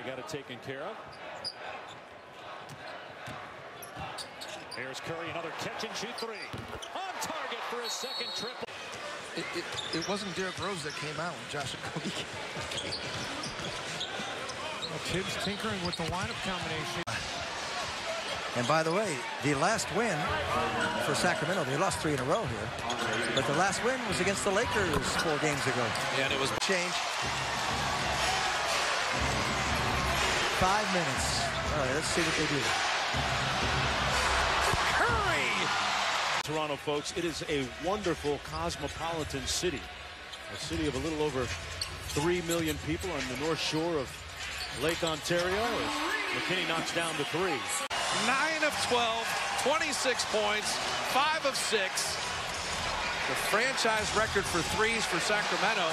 got it taken care of. Here's Curry, another catch and shoot three. On target for his second triple. It wasn't Derrick Rose that came out when Josh Okogie came. Well, Tibbs tinkering with the lineup combination. And by the way, the last win for Sacramento, they lost 3 in a row here. But the last win was against the Lakers 4 games ago. Yeah, and it was change. 5 minutes. All right, let's see what they do. Toronto, folks, it is a wonderful cosmopolitan city. A city of a little over 3 million people on the North Shore of Lake Ontario. As McKinney knocks down the 3. 9 of 12, 26 points, 5 of 6. The franchise record for threes for Sacramento.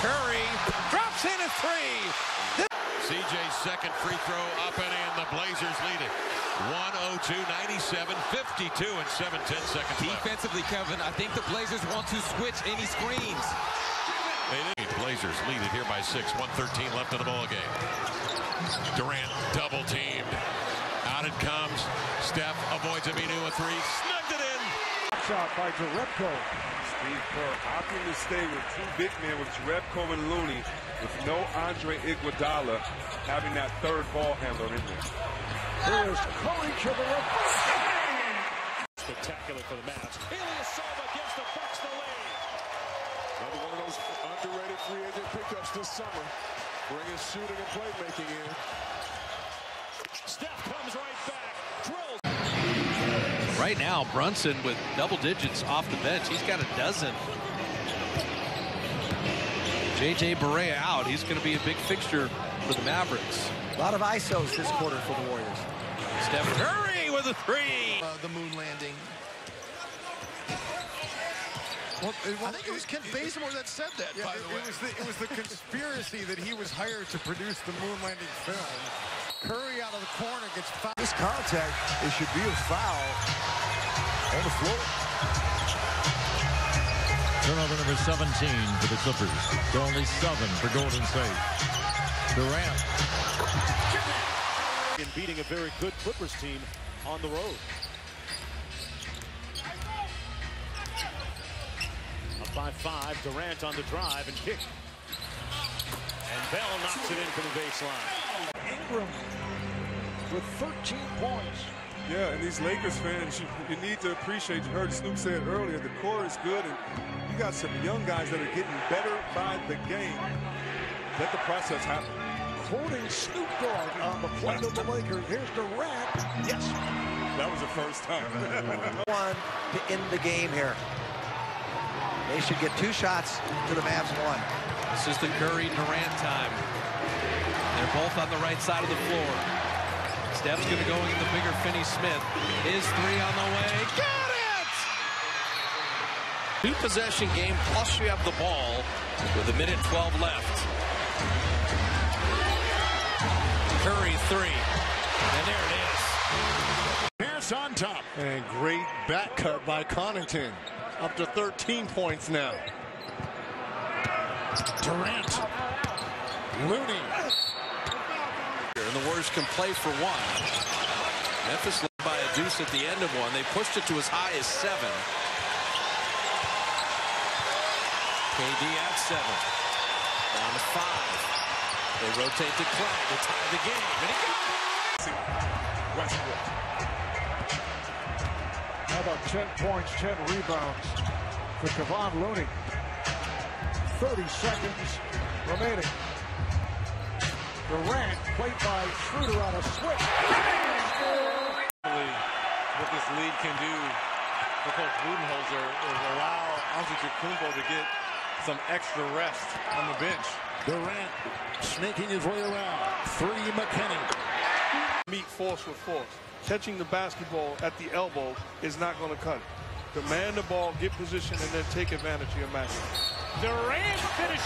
Curry drops in a 3. CJ's second free throw up and in. The Blazers lead it. 102-97, 52 and 7/10 seconds left. Defensively, Kevin, I think the Blazers want to switch any screens. The Blazers lead it here by 6. 1:13 left in the ball game. Durant double teamed. Out it comes. Steph avoids Aminu a 3. Snugged it in. Shot by Jerebko. Steve Kerr opting to stay with 2 big men with Jerebko and Looney, with no Andre Iguodala having that third ball handler in there. Here's Curry to the left. Spectacular for the Mavs. Ilyasova gives the Bucks the lead. Another one of those underrated free agent pickups this summer. Bringing shooting and playmaking in. Steph comes right back. Drills. Right now, Brunson with double digits off the bench. He's got a dozen. J.J. Barea out. He's going to be a big fixture for the Mavericks. A lot of ISOs this quarter for the Warriors. Steph Curry with a 3. The moon landing. Well, I think it was Kent Bazemore that said that, yeah, by the way. It was the conspiracy that he was hired to produce the moon landing film. Curry out of the corner gets fouled. This contact, it should be a foul on the floor. Turnover number 17 for the Clippers. To only 7 for Golden State. Durant. In beating a very good Clippers team on the road. Up by 5, Durant on the drive and kick. And Bell knocks it in from the baseline. Ingram with 13 points. Yeah, and these Lakers fans, you need to appreciate, you heard Snoop say it earlier, the core is good, and you got some young guys that are getting better by the game. Let the process happen. Quoting Snoop Dogg on the play of the Lakers. Here's Durant. Yes. That was the first time. One to end the game here. They should get 2 shots to the Mavs 1. Assistant Curry Durant time. They're both on the right side of the floor. Steph's going to go in the bigger Finney-Smith. His 3 on the way. Got it! 2-possession game, plus you have the ball with 1:12 left. Curry 3. And there it is. Pierce on top. And great back cut by Connaughton. Up to 13 points now. Durant. Looney. And the Warriors can play for 1. Memphis led by a deuce at the end of 1. They pushed it to as high as 7. KD at 7. Down to 5. They rotate to Clay to tie the game. And he got it! Westbrook. How about 10 points, 10 rebounds for Kevon Looney. 30 seconds remaining. Durant, played by Schroeder on a switch. What this league can do for Coach Budenholzer is allow Antetokounmpo to get some extra rest on the bench. Durant snaking his way around. 3 McKinney. Meet force with force. Catching the basketball at the elbow is not going to cut it. Demand the ball, get position, and then take advantage of your matchup. Durant finished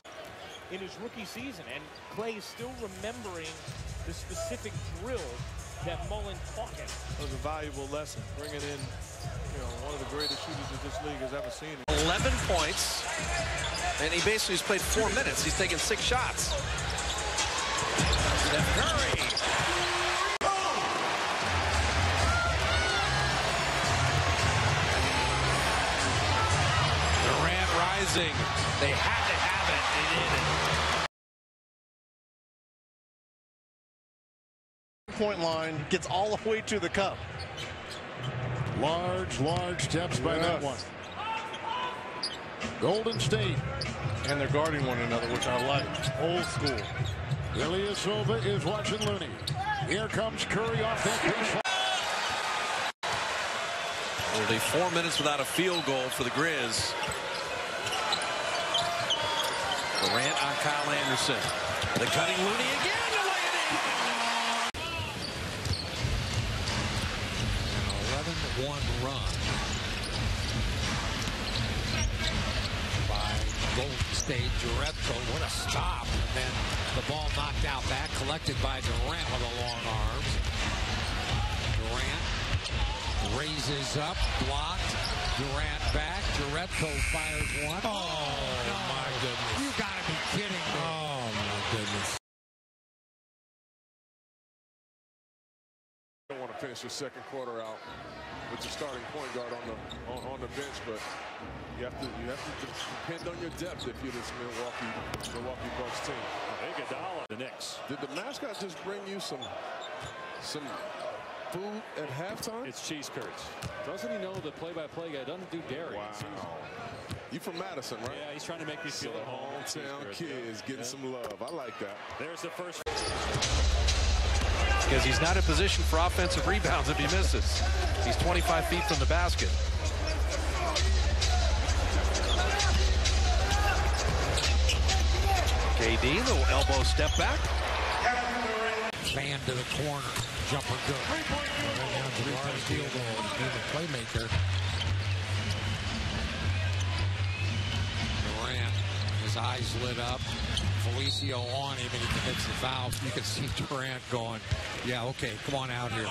in his rookie season, and Clay is still remembering the specific drill that Mullen taught him. It was a valuable lesson, bringing in one of the greatest shooters that this league has ever seen. 11 points, and he basically has played 4 minutes. He's taken 6 shots. Steph Curry. Durant rising. They had to have it. They did it. Point line, gets all the way to the cup. Large steps by that one. Golden State. And they're guarding one another, which I like. Old school. Ilyasova is watching Looney. Here comes Curry off that baseline. Only 4 minutes without a field goal for the Grizz. Durant on Kyle Anderson. The cutting Looney again. To lay it in. An 11-1 run by Golden State. Jerebko, what a stop. And then the ball knocked out back, collected by Durant with the long arms. Durant raises up, blocked. Durant back. Jerebko fires one. Oh, no. My goodness. You gotta be kidding me. Oh, my goodness. You don't want to finish your second quarter out with your starting point guard on the bench, but you have to depend on your depth if you're this Milwaukee Bucks team. Iguodala, the Knicks. Did the mascot just bring you some food at halftime? It's cheese curds. Doesn't he know the play-by-play guy doesn't do dairy? Wow. You from Madison, right? Yeah, he's trying to make me feel at home. Hometown kids getting some love. I like that. There's the first. Because he's not in position for offensive rebounds if he misses. He's 25 feet from the basket. KD, little elbow step back. Fan to the corner. Jumper good. And now Jabbar's field goal. He's the playmaker. Durant, his eyes lit up. Felicio on him, and he commits the foul. You can see Durant going, yeah, okay, come on out here.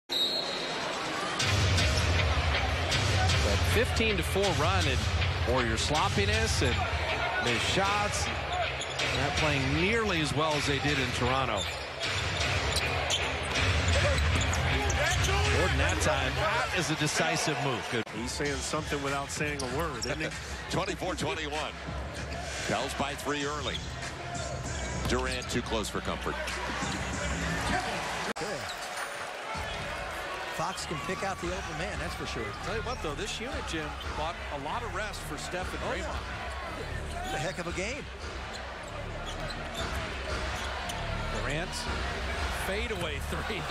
But 15-4 run and Warrior sloppiness and missed shots. Not playing nearly as well as they did in Toronto. Jordan that time, that is a decisive move. Good. He's saying something without saying a word, isn't he? 24-21. Pels by 3 early. Durant too close for comfort. Good. Fox can pick out the open man, that's for sure. Tell you what, though, this unit, Jim, bought a lot of rest for Steph and Draymond. It's a heck of a game. Durant's fadeaway three.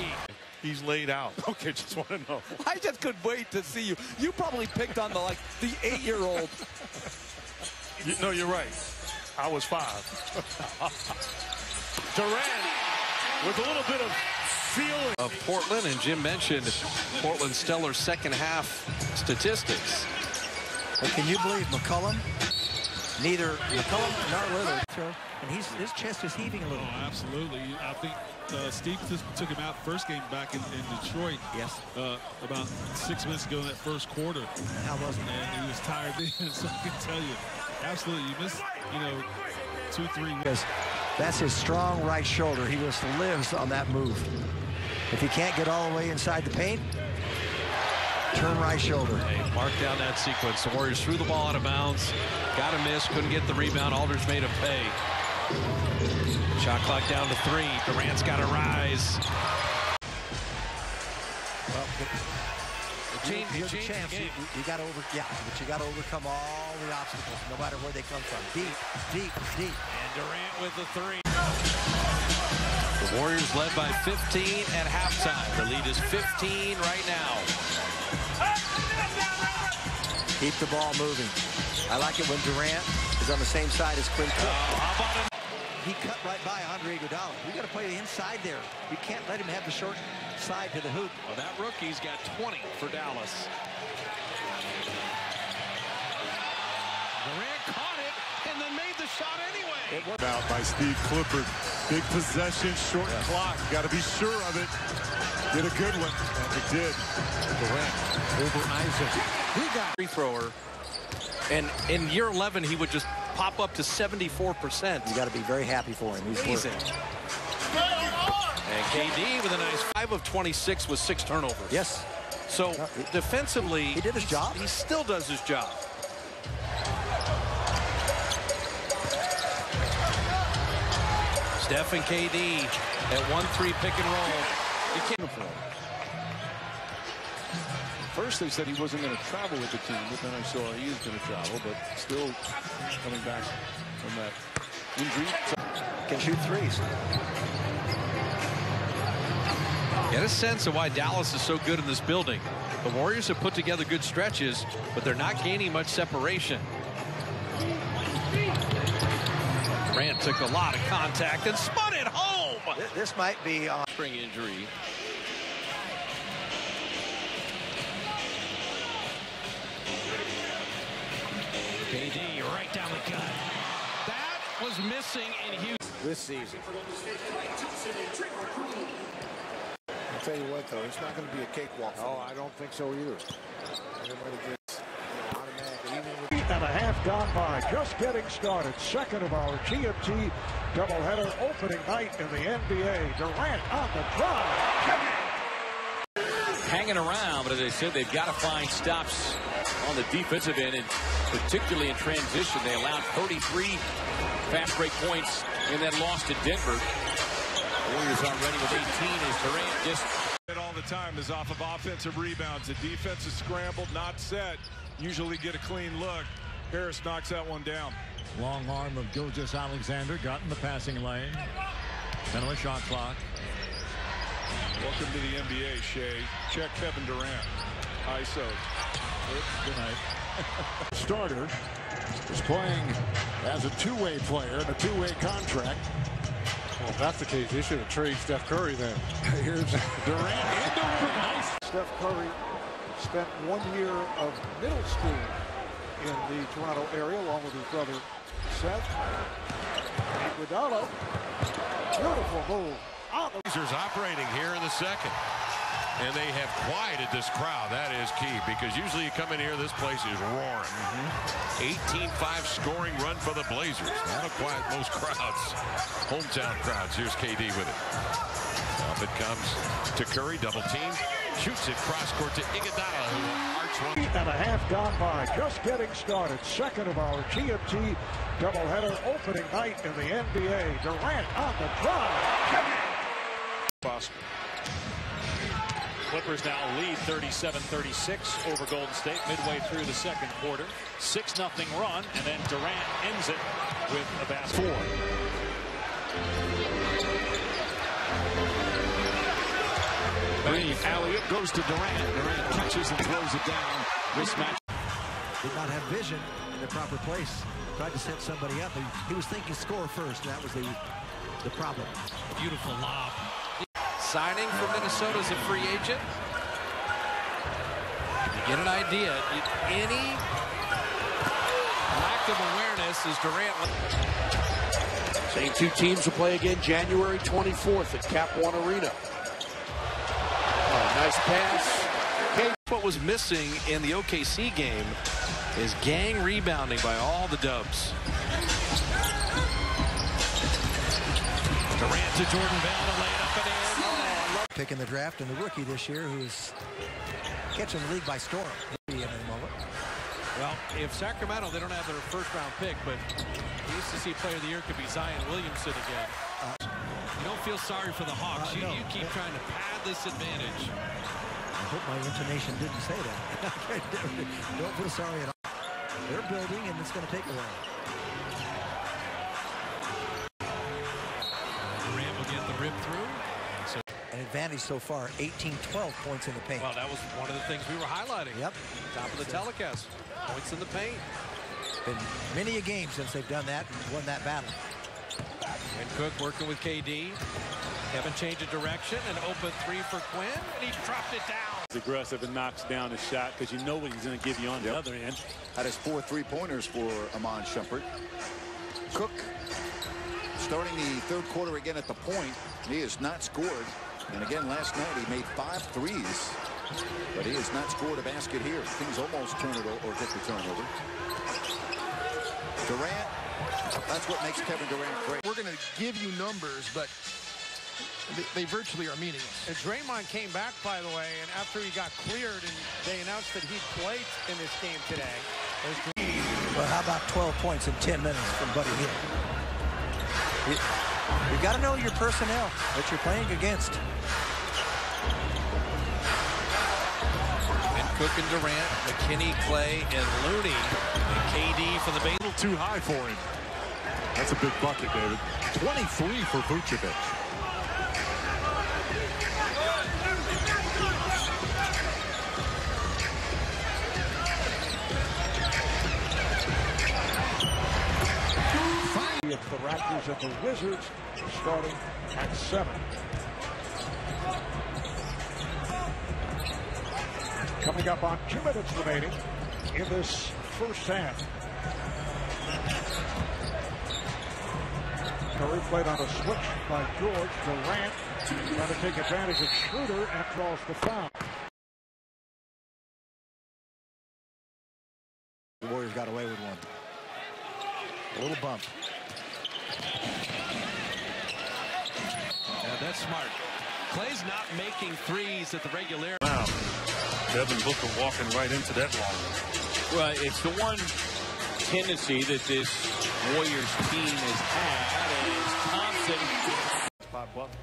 He's laid out. Okay, just want to know. I just couldn't wait to see you. You probably picked on the 8-year-old. No, you're right. I was 5. Durant with a little bit of feeling Of Portland, and Jim mentioned Portland's stellar second half statistics. But can you believe McCollum? Neither McCollum nor Lillard throw, and his chest is heaving a little. Oh, absolutely. I think Steve took him out first game back in Detroit. Yes. About 6 minutes ago in that first quarter. How was it? And he was tired then, so I can tell you, absolutely, you missed, 2-3. Because that's his strong right shoulder. He just lives on that move. If he can't get all the way inside the paint, turn right shoulder. Hey, mark down that sequence. The Warriors threw the ball out of bounds. Got a miss, couldn't get the rebound. Aldridge made him pay. Shot clock down to 3. Durant's got to rise. Well, you're the champs. You got to but you got to overcome all the obstacles, no matter where they come from. Deep. And Durant with the 3. The Warriors led by 15 at halftime. The lead is 15 right now. Keep the ball moving. I like it when Durant is on the same side as Quinn Cook. How about him? He cut right by Andre Iguodala. We got to play the inside there. You can't let him have the short side to the hoop. Well, that rookie's got 20 for Dallas. Durant caught it and then made the shot anyway. Out by Steve Clifford. Big possession, short clock. Got to be sure of it. Did a good one. And it did. Durant over Isaac. He got free thrower. And in year 11, he would just pop up to 74%. You got to be very happy for him. He's amazing. And KD with a nice 5 of 26 with 6 turnovers. Yes. So defensively, he did his job. He still does his job. Steph and KD at 1-3 pick and roll. He came for him. First they said he wasn't going to travel with the team, but then I saw he is going to travel, but still coming back from that injury. Can shoot threes. Get a sense of why Dallas is so good in this building. The Warriors have put together good stretches, but they're not gaining much separation. Durant took a lot of contact and spun it home. This might be a spring injury. KD right down the gut. That was missing in Houston this season. I'll tell you what, though, it's not going to be a cakewalk. Oh, I don't think so either. Everybody gets automatically. And a half gone by, just getting started. Second of our TNT doubleheader opening night in the NBA. Durant on the drive. Hanging around, but as I said, they've got to find stops on the defensive end, and particularly in transition. They allowed 33 fast break points and then lost to Denver. Warriors already with 18 as Durant just all the time is off of offensive rebounds. The defense is scrambled, not set. Usually get a clean look. Harris knocks that one down. Long arm of Gilgeous-Alexander got in the passing lane. Then a shot clock. Welcome to the NBA, Shea. Check Kevin Durant. ISO. Good night. Starter is playing as a two-way player in a two-way contract. Well, if that's the case, they should have traded Steph Curry then. Here's Durant into nice. Steph Curry spent 1 year of middle school in the Toronto area along with his brother Seth. Iguodala, beautiful move. Blazers operating here in the second. And they have quieted this crowd. That is key, because usually you come in here, this place is roaring. 18-5 scoring run for the Blazers. That'll quiet most crowds. Hometown crowds. Here's KD with it. Up it comes to Curry, double team. Shoots it cross court to Iguodala, who will arch one. And a half gone by, just getting started. Second of our TNT doubleheader opening night in the NBA. Durant on the drive. Boston. Clippers now lead 37-36 over Golden State midway through the second quarter. 6-0 run, and then Durant ends it with a basket. 4. Alley-oop goes to Durant. Durant catches and throws it down. Mismatch. Did not have vision in the proper place. Tried to set somebody up. He was thinking score first. That was the problem. Beautiful lob. Signing for Minnesota as a free agent. You get an idea. Any lack of awareness as Durant. Same two teams will play again January 24th at Cap One Arena. Oh, nice pass. What was missing in the OKC game is gang rebounding by all the Dubs. Durant to Jordan Bell to lay it up and in. Pick in the draft, and the rookie this year who's catching the league by storm. In a moment. Well, if Sacramento, they don't have their first-round pick, but the ACC Player of the Year could be Zion Williamson again. You don't feel sorry for the Hawks. No. You keep trying to pad this advantage. I hope my intonation didn't say that. Don't feel sorry at all. They're building, and it's going to take a while. Durant will get the rip through. An advantage so far, 18-12 points in the paint. Well, that was one of the things we were highlighting. Yep. Top of the telecast. Points in the paint. Been many a game since they've done that and won that battle. And Cook working with KD. Kevin changing direction. An open three for Quinn, and he dropped it down. He's aggressive and knocks down his shot because you know what he's going to give you on the other end. That is 4 3-pointers for Amon Shumpert. Cook starting the third quarter again at the point. He has not scored. And again, last night he made 5 threes. But he has not scored a basket here. Things almost turn it or get the turnover. Durant That's what makes Kevin Durant great. We're going to give you numbers, but they virtually are meaningless. And Draymond came back, by the way, and after he got cleared and they announced that he'd played in this game today. Well, how about 12 points in 10 minutes from Buddy Hield? You've got to know your personnel that you're playing against. And Cook and Durant, McKinney, Clay, and Looney. And KD for the base. A little too high for him. That's a big bucket, David. 23 for Vucevic. It's the Raptors and the Wizards starting at 7. Coming up on 2 minutes remaining in this first half. Curry played on a switch by George. Durant trying to take advantage of Schroeder and draws the foul. The Warriors got away with one. A little bump. Yeah, that's smart. Clay's not making threes at the regular. Wow. Devin Booker walking right into that long. Well, it's the one tendency that this Warriors team has had is Thompson. Spot Butler.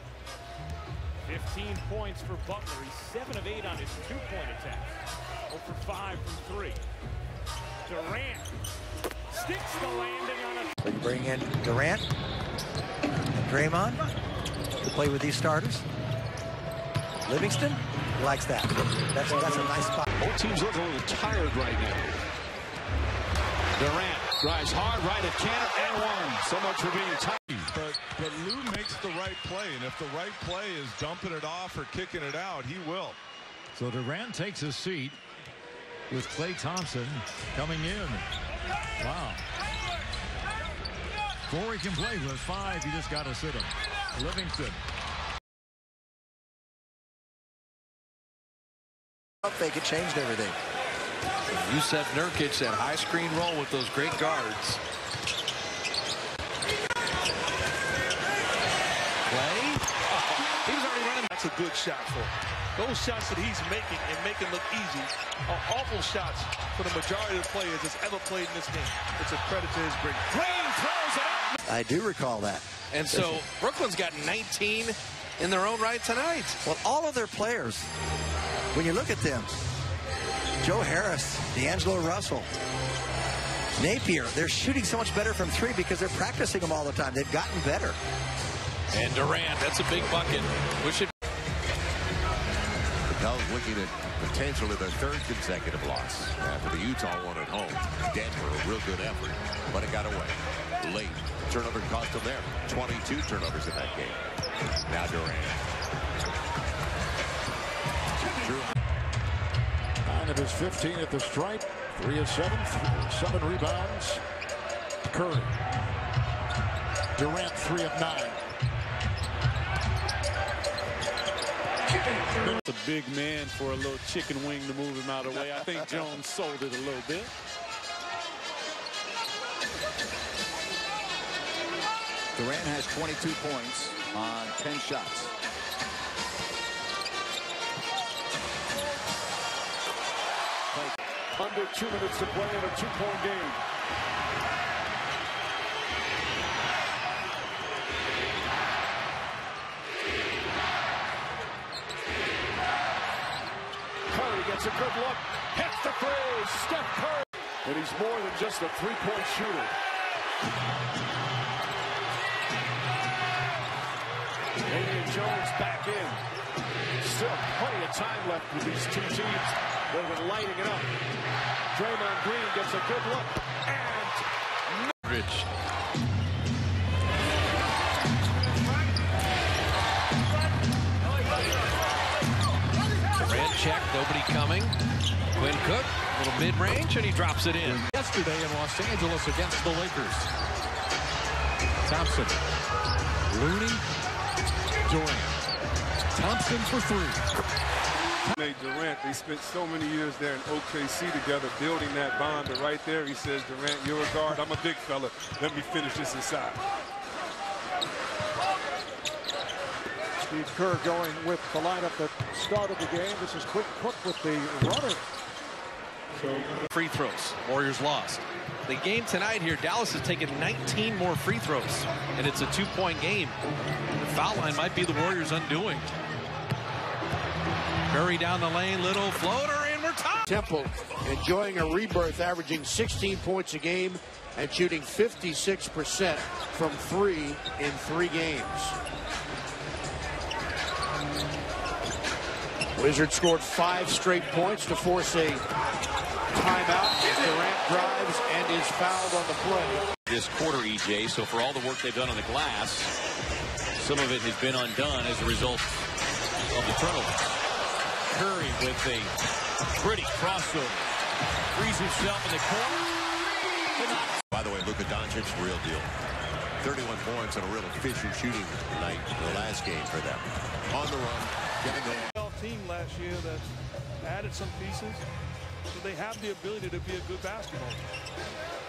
15 points for Butler. He's 7 of 8 on his 2-point attempts. 0 for 5 from 3. Durant sticks the landing on a... So you bring in Durant and Draymond to play with these starters. Livingston likes that. That's a nice spot. Both teams look a little tired right now. Durant drives hard right at Cannon and one. So much for being tired. But Lou makes the right play, and if the right play is dumping it off or kicking it out, he will. So Durant takes his seat with Klay Thompson coming in. Wow. 4 he can play with, 5 you just got to sit him. Livingston. Fake it changed everything. Yusef Nurkic, that high screen roll with those great guards. Clay. He was already running. That's a good shot for him. Those shots that he's making and making look easy are awful shots for the majority of the players that's ever played in this game. It's a credit to his great. Green throws it up. I do recall that. And so Brooklyn's got 19 in their own right tonight. Well, all of their players, when you look at them, Joe Harris, D'Angelo Russell, Napier, they're shooting so much better from 3 because they're practicing them all the time. They've gotten better. And Durant, that's a big bucket. The Pels looking at potentially their 3rd consecutive loss after the Utah one at home. Denver, a real good effort, but it got away late. Turnover cost them there. 22 turnovers in that game. Now Durant. 9 of his 15 at the stripe. 3 of 7. 7 rebounds. Curry. Durant 3 of 9. It's a big man for a little chicken wing to move him out of the way. I think Jones sold it a little bit. Durant has 22 points on 10 shots. Under 2 minutes to play in a 2-point game. Curry gets a good look. Hits the 3. Steph Curry. And he's more than just a 3-point shooter. Damian Jones back in. Still plenty of time left with these 2 teams. They've been lighting it up. Draymond Green gets a good look. And Rich. Durant check, nobody coming. Quinn Cook, a little mid-range, and he drops it in. Yesterday in Los Angeles against the Lakers. Thompson. Looney. Durant. Thompson for 3. Nate Durant, they spent so many years there in OKC together building that bond, but right there he says, Durant, you're a guard, I'm a big fella, let me finish this inside. Steve Kerr going with the lineup that started the game. This is Quick Cook with the runner. Free throws. Warriors lost. The game tonight here, Dallas has taken 19 more free throws, and it's a 2-point game. The foul line might be the Warriors' undoing. Curry down the lane, little floater, and we're tied. Temple enjoying a rebirth, averaging 16 points a game and shooting 56% from 3 in 3 games. Wizards scored 5 straight points to force a timeout. Durant drives and is fouled on the play. This quarter, EJ, so for all the work they've done on the glass, some of it has been undone as a result of the turnover. Curry with a pretty crossover. Frees himself in the corner. By the way, Luka Doncic, real deal. 31 points on a real efficient shooting night in the last game for them. On the run, getting going. Team last year that added some pieces, so they have the ability to be a good basketball team.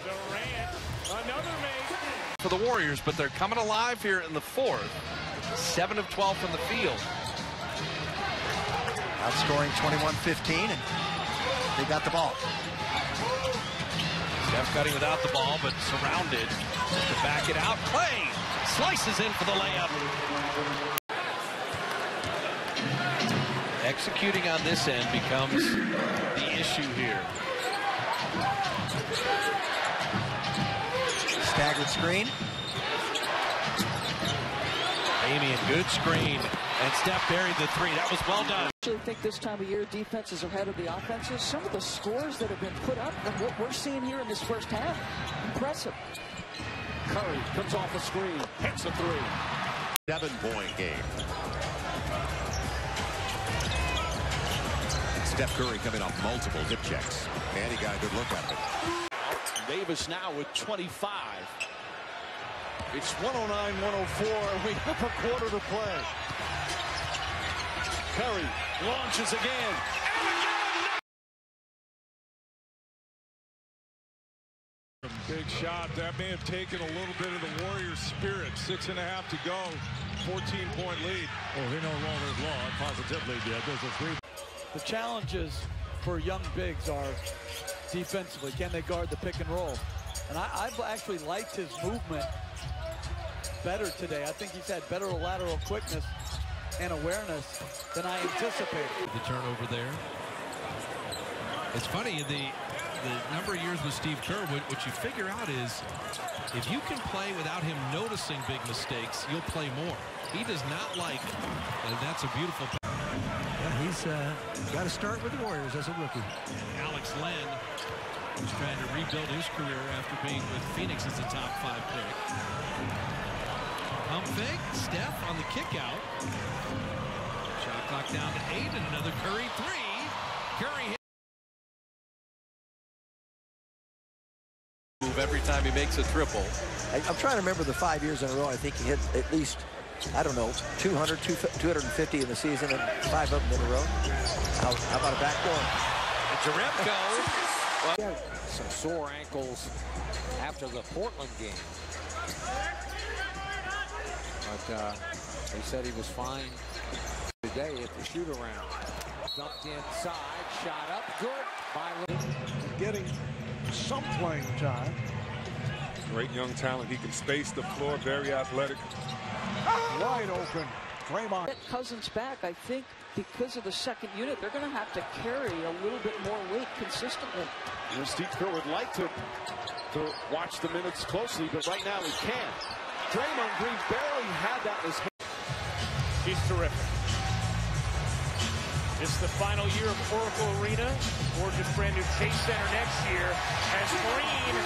Durant, another make. For the Warriors, but they're coming alive here in the 4th. 7 of 12 from the field. Outscoring 21-15, and they got the ball. Steph cutting without the ball, but surrounded. Just to back it out. Clay slices in for the layup. Executing on this end becomes the issue here. Staggered screen. Damian, good screen. And Steph buried the 3. That was well done. I actually think this time of year defenses are ahead of the offenses. Some of the scores that have been put up and what we're seeing here in this first half, impressive. Curry comes off a screen, hits a 3. 7-point game. Steph Curry coming off multiple hip checks. And he got a good look at it. Davis now with 25. It's 109-104. We have a quarter to play. Curry launches again. Big shot. That may have taken a little bit of the Warriors' spirit. 6.5 to go. 14-point lead. Oh, they know Walter's law. Positively did. There's a 3. The challenges for young bigs are defensively. Can they guard the pick and roll? And I've actually liked his movement better today. I think he's had better lateral quickness and awareness than I anticipated. The turnover there. It's funny, the number of years with Steve Kerr, what you figure out is if you can play without him noticing big mistakes, you'll play more. He does not like, and that's a beautiful. Yeah, he's got to start with the Warriors as a rookie. Alex Len is trying to rebuild his career after being with Phoenix as a top 5 pick. Pump fake, Steph on the kick out. Shot clock down to 8 and another Curry 3. Curry hit. Move every time he makes a triple. I'm trying to remember the 5 years in a row. I think he hit at least, I don't know, 200, 250 in the season and 5 of them in a row. How about a backdoor? Jaremko. Well, some sore ankles after the Portland game. But he said he was fine today at the shoot-around. Dumped inside, shot up, good by getting some playing time. Great young talent. He can space the floor, very athletic. Wide open. Draymond. Get Cousins back, I think, because of the second unit, they're going to have to carry a little bit more weight consistently. And Steve Kerr would like to watch the minutes closely, but right now he can't. Draymond Green barely had that in his hand. He's terrific. It's the final year of Oracle Arena. Gorgeous brand new Chase Center next year as Green.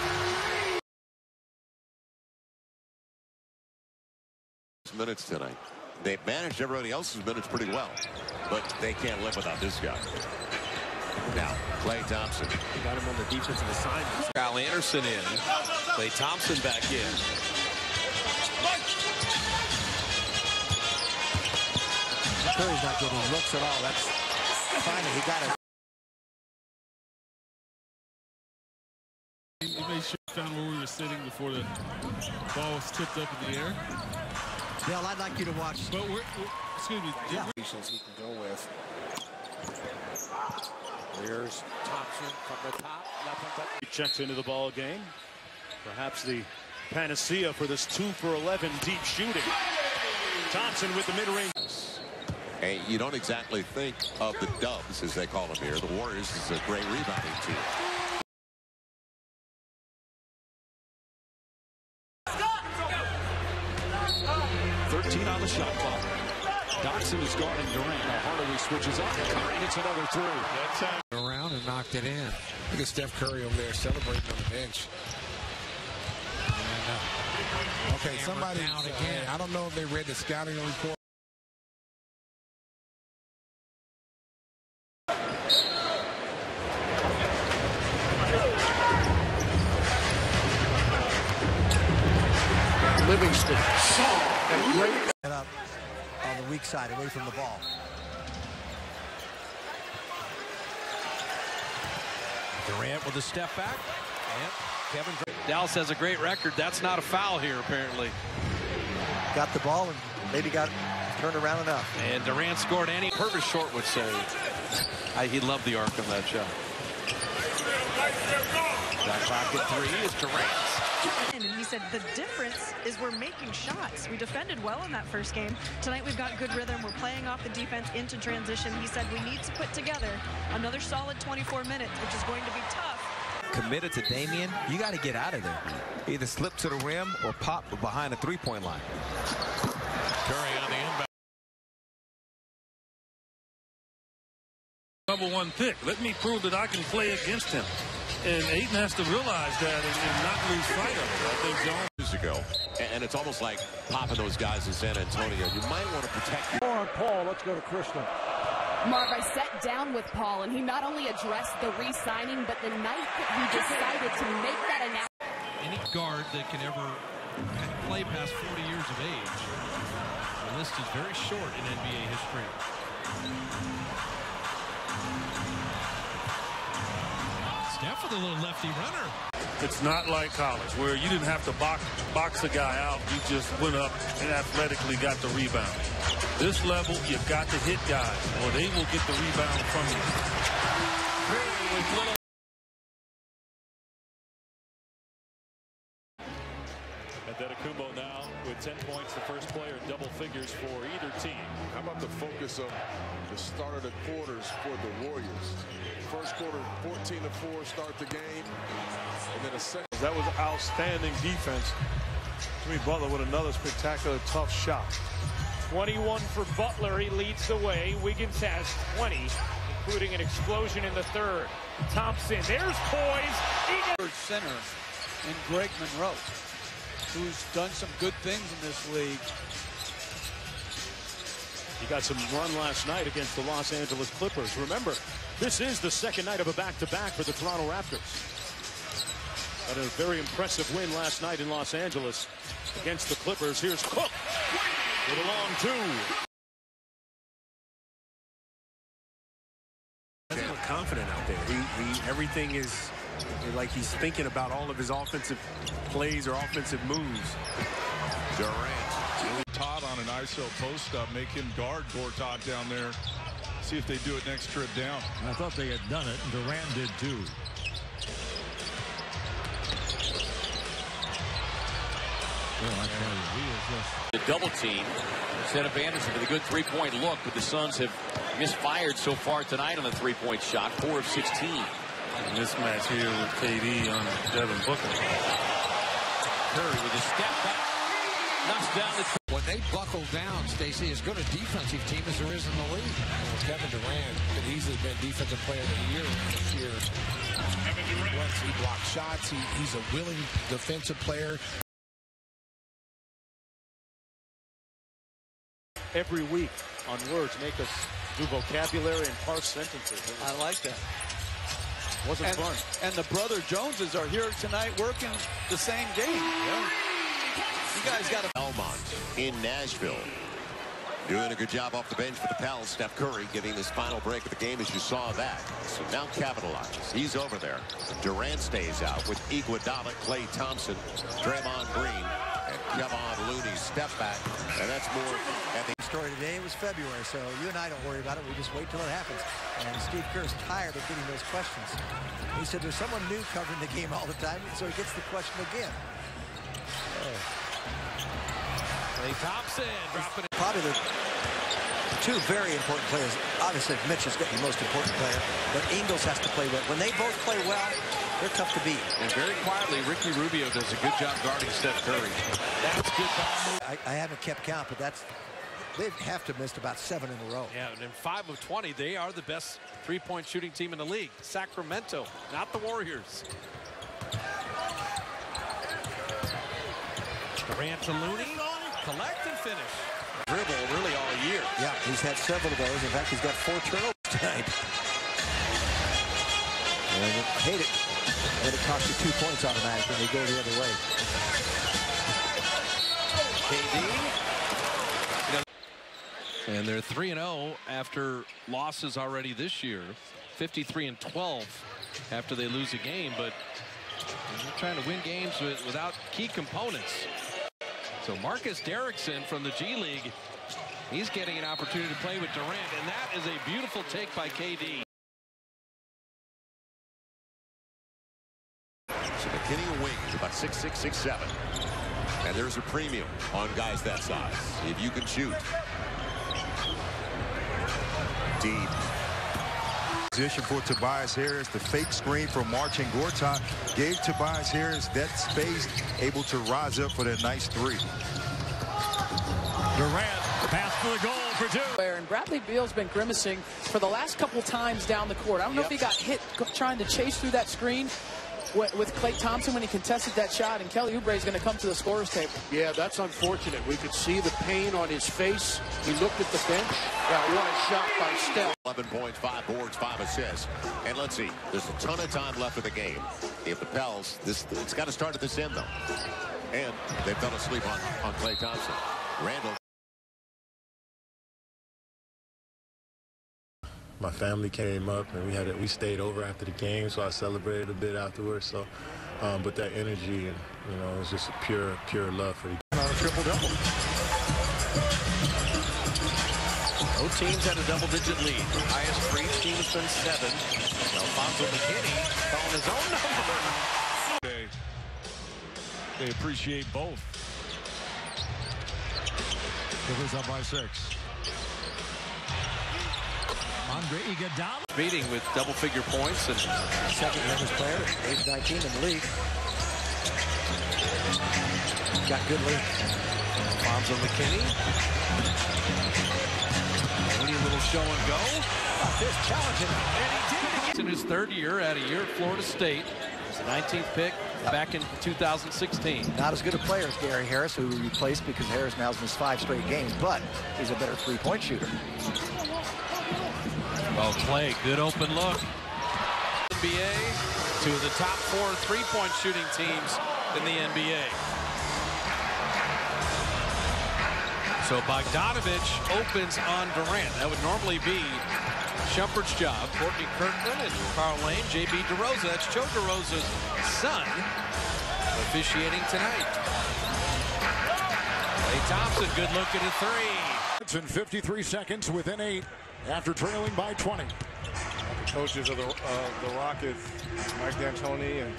Minutes tonight. They've managed everybody else's minutes pretty well, but they can't live without this guy. Now, Klay Thompson. Got him on the defensive assignment. Kyle Anderson in. Klay Thompson back in. Curry's not getting looks at all. finally he got it. He made sure he found where we were sitting before the ball was tipped up in the air. Bill, I'd like you to watch. But excuse me. Yeah. He can go with. Here's Thompson from the top. Nothing but. He checks into the ball game. Perhaps the panacea for this 2 for 11 deep shooting. Thompson with the mid-range. And you don't exactly think of the Dubs, as they call them here. The Warriors is a great rebounding team. 13 on the shot clock. Dotson is guarding Durant. Now Hardaway switches up. Curry hits another three. Around and knocked it in. Look at Steph Curry over there celebrating on the bench. And, okay, somebody down again. I don't know if they read the scouting report. Livingston. Great. Up on the weak side, away from the ball. Durant with a step back. And Kevin Dallas has a great record. That's not a foul here, apparently. Got the ball and maybe got turned around enough. And Durant scored any. Purvis Short would say. He loved the arc of that shot. That clock at 3 is Durant. And he said the difference is we're making shots. We defended well in that first game. Tonight we've got good rhythm. We're playing off the defense into transition. He said we need to put together another solid 24 minutes, which is going to be tough. Committed to Damian, you got to get out of there. Either slip to the rim or pop behind the three-point line. Curry on the inbound. Number 1 pick. Let me prove that I can play against him. And Ayton has to realize that and not lose sight of it. I think years ago, and it's almost like popping those guys in San Antonio. You might want to protect your. On Paul, let's go to Kristen. Marv, I sat down with Paul, and he not only addressed the re-signing, but the night that he decided to make that announcement. Any guard that can ever play past 40 years of age, the list is very short in NBA history. Steph with a little lefty runner. It's not like college, where you didn't have to box the guy out. You just went up and athletically got the rebound. This level, you've got to hit guys, or they will get the rebound from you. Antetokounmpo now with 10 points, the first player in double figures for either team. How about the focus of the start of the quarters for the Warriors? First quarter, 14-4, start the game, and then a second. That was outstanding defense. Jimmy Butler with another spectacular tough shot. 21 for Butler. He leads the way. Wiggins has 20, including an explosion in the third. Thompson, there's poise. Center in Greg Monroe, who's done some good things in this league. He got some run last night against the Los Angeles Clippers. Remember, this is the second night of a back-to-back for the Toronto Raptors. Had a very impressive win last night in Los Angeles against the Clippers. Here's Cook with a long two. He's confident out there. Everything is like he's thinking about all of his offensive plays or offensive moves. Durant. Todd on an ISO post-up. Make him guard Gortat down there. See if they do it next trip down. I thought they had done it, and Durant did too. Well, I tell you, he is just... The double team set up Anderson with a good three-point look, but the Suns have misfired so far tonight on the three-point shot, 4 of 16. Mismatch here with KD on Devin Booker. Curry with a step back. Knocks down the. When they buckle down, Stacey, as good a defensive team as there is in the league. Well, Kevin Durant could easily been defensive player of the year this year. He blocks shots. He's a willing defensive player. Every week on Words make us do vocabulary and parse sentences. I like that. Wasn't fun. And the brother Joneses are here tonight working the same game. Yeah. You guys got to. Belmont in Nashville. Doing a good job off the bench for the Pels. Steph Curry getting his final break of the game as you saw that. So now capitalizes. He's over there. Durant stays out with Iguodala, Klay Thompson, Draymond Green, and Kevon Looney step back. And that's more at the story today. It was February, so you and I don't worry about it. We just wait till it happens. And Steve Kerr's tired of getting those questions. He said there's someone new covering the game all the time, so he gets the question again. Klay Thompson dropping it. Probably the two very important players. Obviously, Mitchell's the most important player, but Ingles has to play well. When they both play well, they're tough to beat. And very quietly, Ricky Rubio does a good job guarding Steph Curry. That's good ball move. I haven't kept count, but they have to have missed about 7 in a row. Yeah, and in 5 of 20, they are the best three-point shooting team in the league. Sacramento, not the Warriors. Durant to Looney, collect and finish. Dribble really all year. Yeah, he's had several of those. In fact, he's got 4 turnovers tonight. And I hate it that it costs you 2 points automatically when you go the other way. KD. And they're 3-0 after losses already this year. 53-12 after they lose a game, but they're trying to win games without key components. So Marcus Derrickson from the G League, he's getting an opportunity to play with Durant, and that is a beautiful take by KD. So McKinney wings about 6'6", 6'7". And there's a premium on guys that size. If you can shoot. Deep. Position for Tobias Harris. The fake screen from Marcin Gortat gave Tobias Harris that space, able to rise up for that nice 3. Durant, pass for the goal for 2. And Bradley Beal's been grimacing for the last couple times down the court. I don't know if he got hit trying to chase through that screen with Klay Thompson when he contested that shot, and Kelly Oubre is going to come to the scorer's table. Yeah, that's unfortunate. We could see the pain on his face. He looked at the bench. Yeah, what a shot by Steph. 11 points, 5 boards, 5 assists. And let's see, there's a ton of time left in the game. If the Pels, it's got to start at this end, though. And they fell asleep on Klay Thompson. Randall. My family came up and we stayed over after the game, so I celebrated a bit afterwards. So, but that energy and it was just a pure love for the game. On a triple-double. Both teams had a double-digit lead. The highest for each team has been 7. Alfonso McKinney calling his own number. They appreciate both. Clippers up by 6. Andre Iguodala meeting with double-figure points and second youngest player, age 19 in the league. Got good league. Alfonso McKinney. Only a little show and go. This challenging. And he did it. He's in his 3rd year at a year at Florida State. He's the 19th pick back in 2016. Not as good a player as Gary Harris, who replaced because Harris now's missed 5 straight games, but he's a better 3-point shooter. Well, Klay, good open look. NBA, 2 of the top 4 3-point shooting teams in the NBA. So Bogdanovich opens on Durant. That would normally be Shumpert's job. Courtney Kirkland and Carl Lane, J.B. DeRosa. That's Joe DeRosa's son officiating tonight. Klay Thompson, good look at a 3. It's in 53 seconds within 8 after trailing by 20. The coaches of the Rockets, Mike D'Antoni and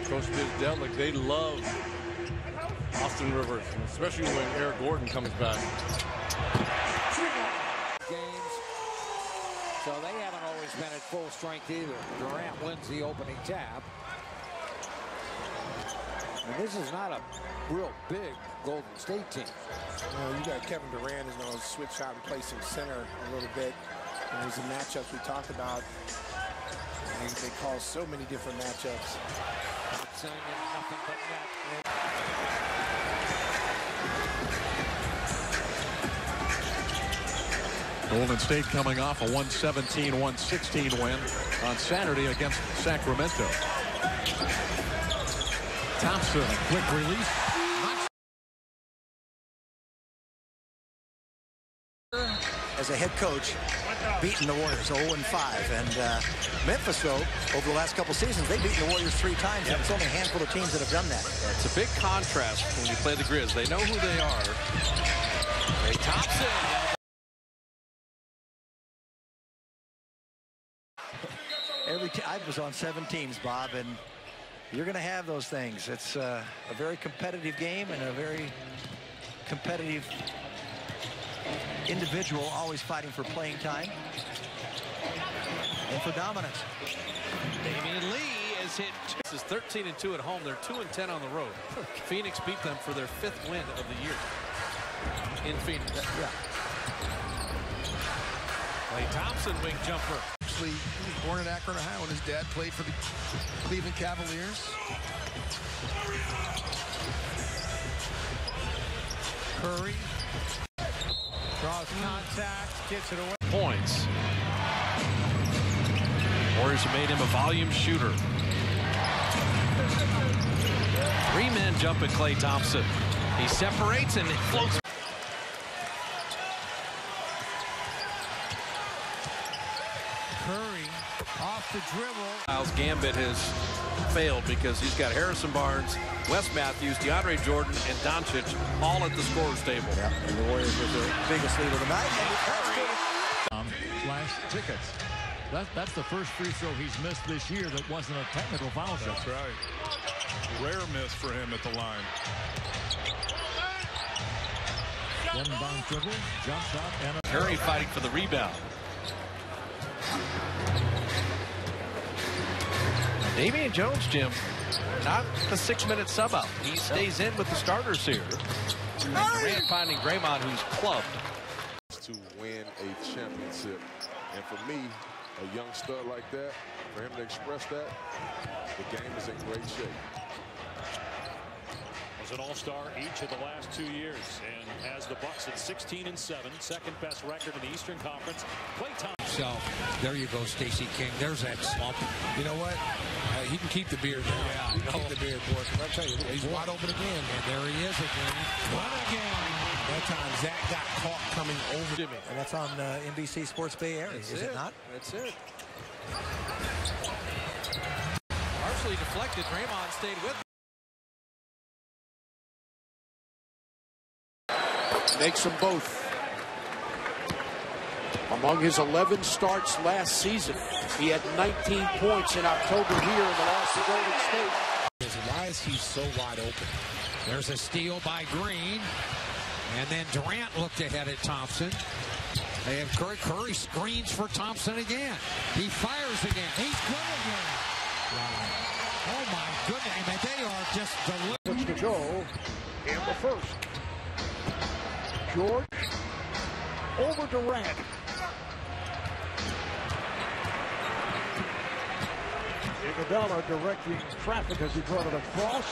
Coach Bizdelic, they love Austin Rivers, especially when Eric Gordon comes back. Games, so they haven't always been at full strength either. Durant wins the opening tap. And this is not a real big Golden State team. You got Kevin Durant is going to switch out and play some center a little bit. And there's the matchups we talked about. They call so many different matchups. Nothing but net. Golden State coming off a 117-116 win on Saturday against Sacramento. Thompson, a quick release. as a head coach, beaten the Warriors 0-5. And Memphis, though, over the last couple seasons, they've beaten the Warriors 3 times, and it's only a handful of teams that have done that. It's a big contrast when you play the Grizz. They know who they are. Klay Thompson. I was on 7 teams, Bob, and you're going to have those things. It's a very competitive game and a very competitive individual, always fighting for playing time and for dominance. Damian Lee is hit. This is 13-2 at home. They're 2-10 on the road. Phoenix beat them for their 5th win of the year in Phoenix. Yeah. Klay Thompson, wing jumper. Actually, he was born in Akron, Ohio, and his dad played for the Cleveland Cavaliers. Curry draws contact, gets it away. Points. Warriors have made him a volume shooter. 3 men jump at Klay Thompson. He separates and it floats. Curry off the dribble. Miles Gambit has failed because he's got Harrison Barnes, Wes Matthews, DeAndre Jordan, and Doncic all at the scorer's table. Yeah, and the Warriors with the biggest lead of the night. Flash tickets. That's the first free throw he's missed this year that wasn't a technical foul shot. That's right. Rare miss for him at the line. One bounce dribble, jump shot, and a Curry fighting for the rebound. Damian Jones, Jim, not the 6-minute sub out. He stays in with the starters here. And Durant finding Draymond, who's clubbed. To win a championship. And for me, a young stud like that, for him to express that, the game is in great shape. Was an all-star each of the last 2 years and has the Bucks at 16-7, second best record in the Eastern Conference. Klay Thompson. So there you go, Stacey King. There's that slump. You know what? He can keep the beard now. Yeah, he can keep the beard, boy. I'll tell you, he's wide open again. And there he is again. One again. That time, Zach got caught coming over Jimmy. And that's on NBC Sports Bay Area, is it not? That's it. Partially deflected. Draymond stayed with him. Makes them both. Among his 11 starts last season, he had 19 points in October here in the loss to Golden State. Why is he so wide open? There's a steal by Green. And then Durant looked ahead at Thompson. They have Curry. Curry screens for Thompson again. He fires again. He's good again. Wow. Oh, my goodness. I mean, they are just delicious. To go in the first. George over Durant. Iguodala directing traffic as he brought it across.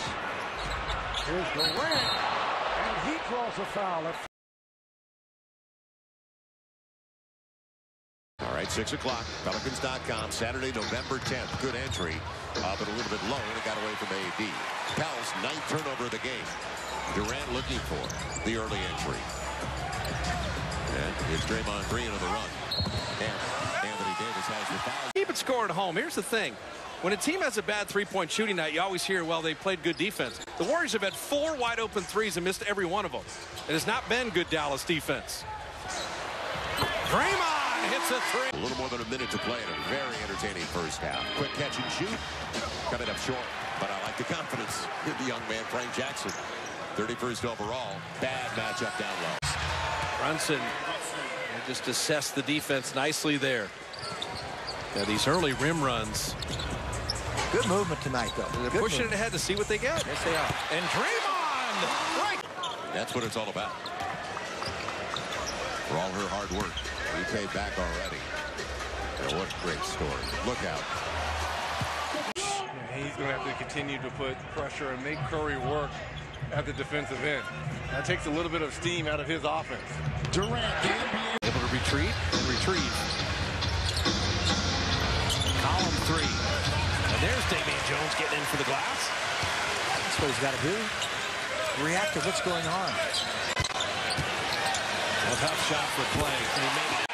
Here's Durant, and he draws a foul. All right, 6 o'clock, Pelicans.com, Saturday, November 10th. Good entry, but a little bit low, and it got away from AD. Pels, 9th turnover of the game. Durant looking for the early entry. And it's Draymond Green on the run. And Anthony Davis has the foul. Keep it scored at home. Here's the thing. When a team has a bad three-point shooting night, you always hear, well, they played good defense. The Warriors have had 4 wide-open threes and missed every one of them. It has not been good Dallas defense. Draymond hits a 3. A little more than a minute to play in a very entertaining first half. Quick catch and shoot. Coming up short, but I like the confidence in the young man, Frank Jackson. 31st overall. Bad matchup down low. Brunson just assessed the defense nicely there. Now these early rim runs. Good movement tonight, though. They're pushing it ahead to see what they get. Yes, they are. And Draymond! Right. That's what it's all about. For all her hard work, we paid back already. And what a great story. Look out. He's going to have to continue to put pressure and make Curry work at the defensive end. That takes a little bit of steam out of his offense. Durant able to retreat and retrieve. Column 3. And there's Damian Jones getting in for the glass. That's what he's got to do. React to what's going on. A tough shot for Clay, and he made it.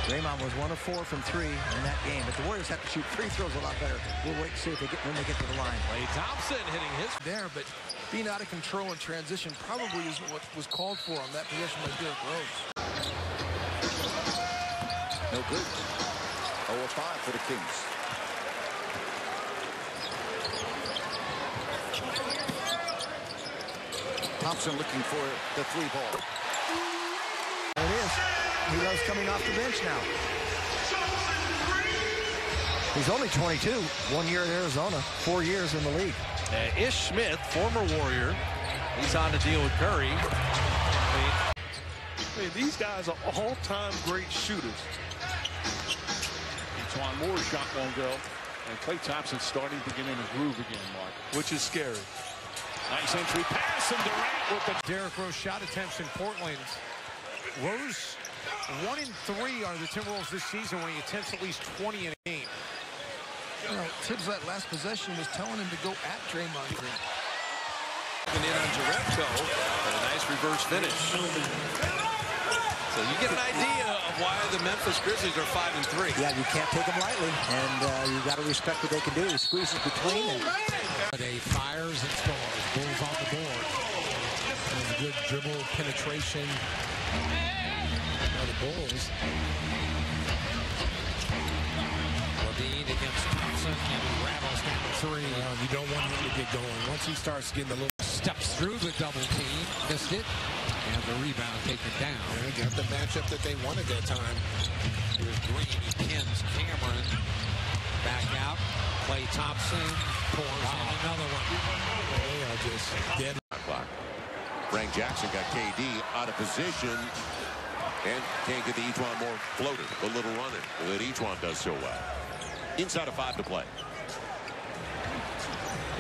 Draymond was 1 of 4 from 3 in that game, but the Warriors have to shoot free throws a lot better. We'll wait and see if when they get to the line. Klay Thompson hitting his there, but being out of control in transition probably isn't what was called for on that possession by Derrick Rose. No good. 0 of 5 for the Kings. Thompson looking for the 3 ball. There it is. He loves coming off the bench now. He's only 22. 1 year at Arizona. 4 years in the league. Ish Smith, former Warrior. He's on to deal with Curry. Hey, these guys are all-time great shooters. E'Twaun Moore's shot won't go. And Klay Thompson's starting to get in a groove again, Mark, which is scary. Nice entry pass, and Durant with the Derrick Rose shot attempts in Portland. Rose 1 in 3 are the Timberwolves this season when he attempts at least 20 in a game. You know, Tibbs that last possession was telling him to go at Draymond Green. And in on Jerebko, and a nice reverse finish. So you get an idea of why the Memphis Grizzlies are 5 and 3. Yeah, you can't take them lightly, and you got to respect what they can do. He squeezes between. They fires and scores. Bulls on the board. And a good dribble penetration. The Bulls. Levine against Thompson, and he rattles down the 3. You don't want him to get going. Once he starts getting a little steps through the double team, missed it, and the rebound taken down. They got the matchup that they wanted that time. Here's Green, he pins Cameron. Back out. Klay Thompson pours in another one. They are just dead. Clock. Frank Jackson got KD out of position. And can't get the E'Twaun Moore floater, the little runner that E'Twaun does so well. Inside of 5 to play.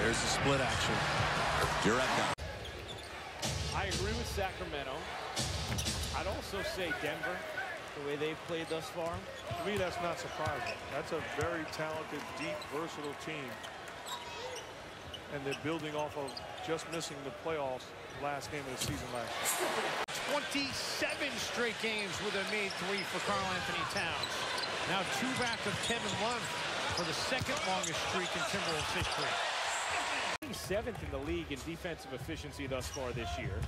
There's the split action. Jerebko. I agree with Sacramento. I'd also say Denver, the way they've played thus far. To me, that's not surprising. That's a very talented, deep, versatile team. And they're building off of just missing the playoffs last game of the season last year. 27 straight games with a made 3 for Karl Anthony Towns. Now 2 back of Kevin Love for the second longest streak in Timberwolves history. 7th in the league in defensive efficiency thus far this year.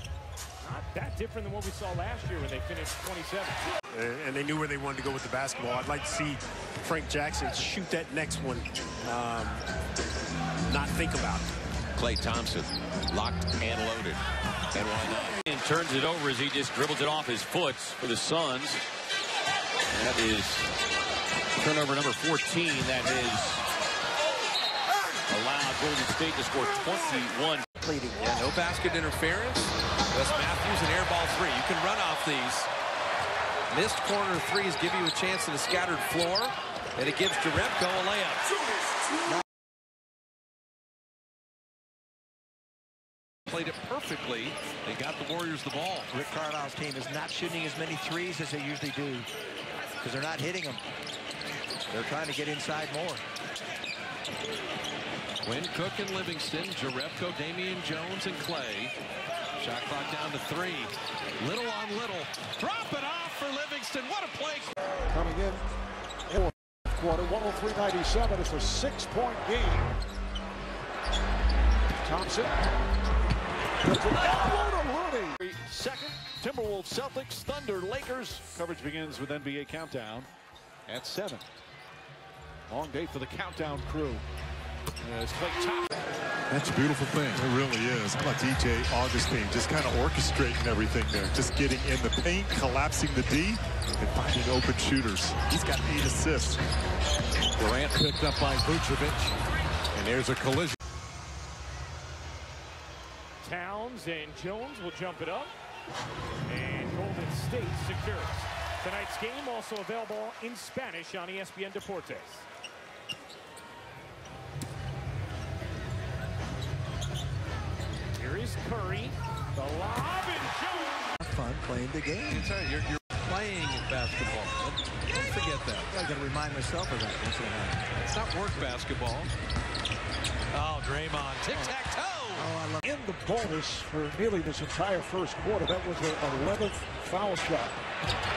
Not that different than what we saw last year when they finished 27th. And they knew where they wanted to go with the basketball. I'd like to see Frank Jackson shoot that next one, not think about it. Klay Thompson locked and loaded. And why not? And turns it over as he just dribbles it off his foot for the Suns. That is turnover number 14. That is allowed Golden State to score 21. Yeah, no basket interference. Wes Matthews and air ball 3. You can run off these. Missed corner 3s give you a chance at a scattered floor. And it gives Jerebko a layup. Played it perfectly. They got the Warriors the ball. Rick Carlisle's team is not shooting as many threes as they usually do because they're not hitting them. They're trying to get inside more. Quinn Cook and Livingston, Jerebko, Damian Jones, and Klay. Shot clock down to 3. Little on little. Drop it off for Livingston. What a play. Coming in fourth quarter, 103-97. It's a 6-point game. Thompson. Second, Timberwolves, Celtics, Thunder, Lakers. Coverage begins with NBA Countdown at 7. Long day for the Countdown crew. As Klay Thompson. That's a beautiful thing. It really is. How about DJ Augustine just kind of orchestrating everything there. Just getting in the paint, collapsing the D, and finding open shooters. He's got 8 assists. Durant picked up by Vucevic. And there's a collision. Towns and Jones will jump it up. And Golden State secures. Tonight's game also available in Spanish on ESPN Deportes. Here is Curry. The lob and Jones. Fun playing the game. You're playing basketball. Don't forget that. I got to remind myself of that. It's not work basketball. Oh, Draymond, tic-tac-toe. Oh, I love in the bonus for nearly this entire first quarter. That was an 11th foul shot.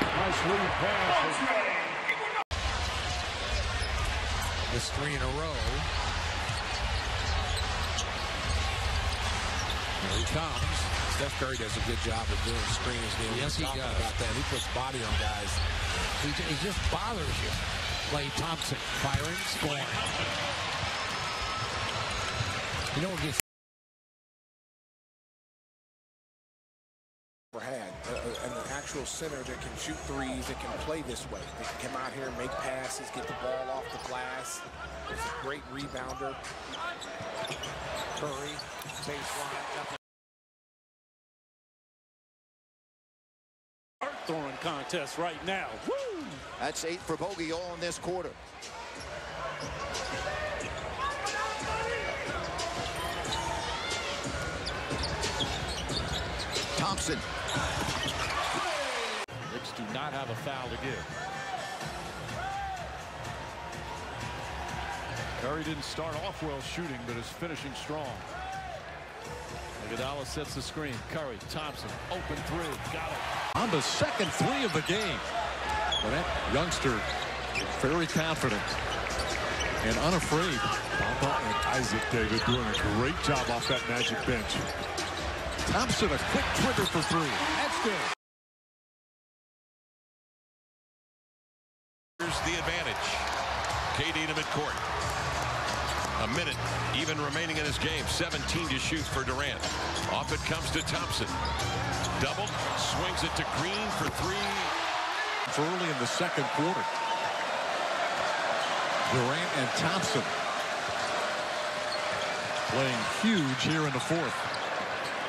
Nice lead pass. This 3 in a row. Here he comes. Steph Curry does a good job of doing screens. Yes, he does. About that. He puts body on guys. He just bothers you. Klay Thompson firing, scoring. You know what gets had an actual center that can shoot threes, that can play this way. They can come out here and make passes, get the ball off the glass. He's a great rebounder. Curry, baseline. Throwing contest right now. Woo! That's 8 for Bogey all in this quarter. Thompson. Knicks do not have a foul to give. Curry didn't start off well shooting, but is finishing strong. Iguodala sets the screen. Curry, Thompson, open 3, got it. On the second 3 of the game. But that youngster, very confident and unafraid. Bamba and Isaac David doing a great job off that Magic bench. Thompson, a quick trigger for 3. That's good. Here's the advantage. KD to midcourt. A minute even remaining in this game. 17 to shoot for Durant. Off it comes to Thompson. Double. Swings it to Green for 3. Early in the second quarter. Durant and Thompson playing huge here in the fourth.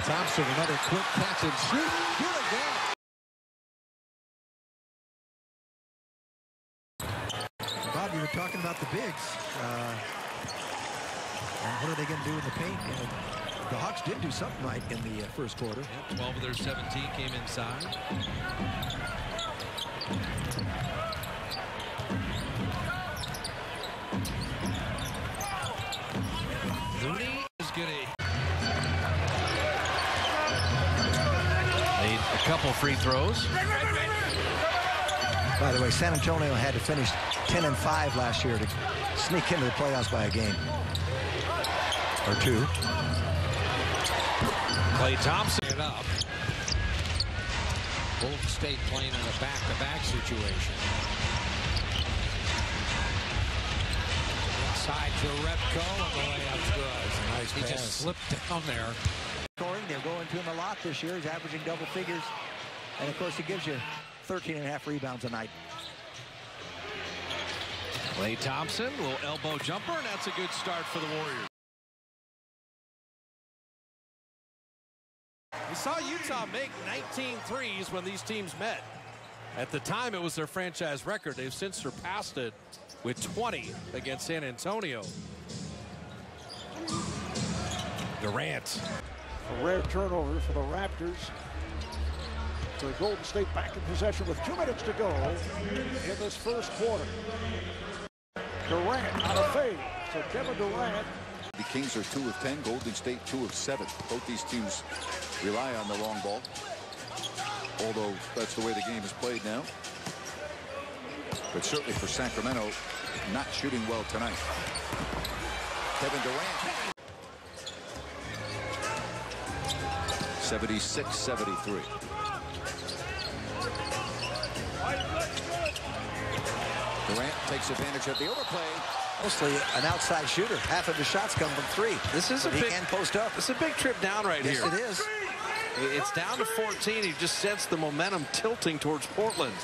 Thompson, another quick catch and shoot. Good again. Bob, you were talking about the bigs. And what are they going to do in the paint? The Hawks did do something right in the first quarter. Yeah, 12 of their 17 came inside. Mooney is going to made a couple free throws. By the way, San Antonio had to finish 10-5 last year to sneak into the playoffs by a game or 2. Klay Thompson it up. Golden State playing in a back-to-back situation. Inside to Repko, and the layup's good. Nice he pass. Just slipped down there. Scoring, they're going to him a lot this year. He's averaging double figures. And, of course, he gives you 13.5 rebounds a night. Klay Thompson, little elbow jumper, and that's a good start for the Warriors. We saw Utah make 19 threes when these teams met. At the time, it was their franchise record. They've since surpassed it with 20 against San Antonio. Durant. A rare turnover for the Raptors. So Golden State back in possession with 2 minutes to go in this first quarter. Durant on a fade. So Kevin Durant. The Kings are 2 of 10. Golden State 2 of 7. Both these teams rely on the long ball. Although that's the way the game is played now. But certainly for Sacramento, not shooting well tonight. Kevin Durant. 76-73. Durant takes advantage of the overplay. Mostly an outside shooter. Half of his shots come from 3. This is a big post up. It's a big trip down right here. Yes, it is. It's down to 14. You just sense the momentum tilting towards Portland.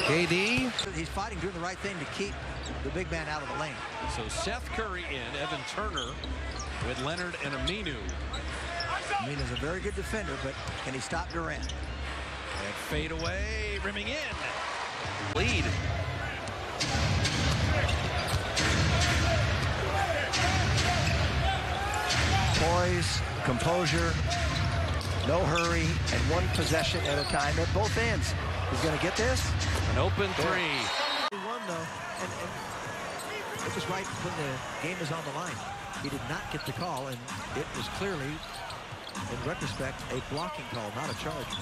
KD. He's fighting, doing the right thing to keep the big man out of the lane. So Seth Curry in, Evan Turner with Leonard and Aminu. Amina's a very good defender, but can he stop Durant? And fade away, rimming in. Lead. Poise, composure, no hurry, and one possession at a time at both ends. Who's going to get this? An open three. One though, and it was right when the game was on the line. He did not get the call, and it was clearly, in retrospect, a blocking call, not a charge.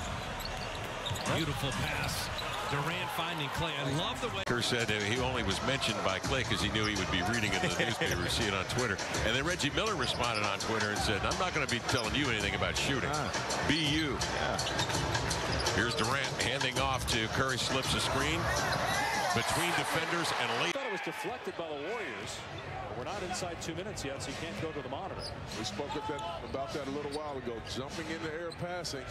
Beautiful pass. Durant finding Clay. I love the way. Kerr said he only was mentioned by Clay because he knew he would be reading it in the newspaper, see it on Twitter. And then Reggie Miller responded on Twitter and said, I'm not going to be telling you anything about shooting. Be you. Yeah. Here's Durant handing off to Curry, slips a screen between defenders and late. I thought it was deflected by the Warriors. But we're not inside 2 minutes yet, so you can't go to the monitor. We spoke about that a little while ago. Jumping in the air passing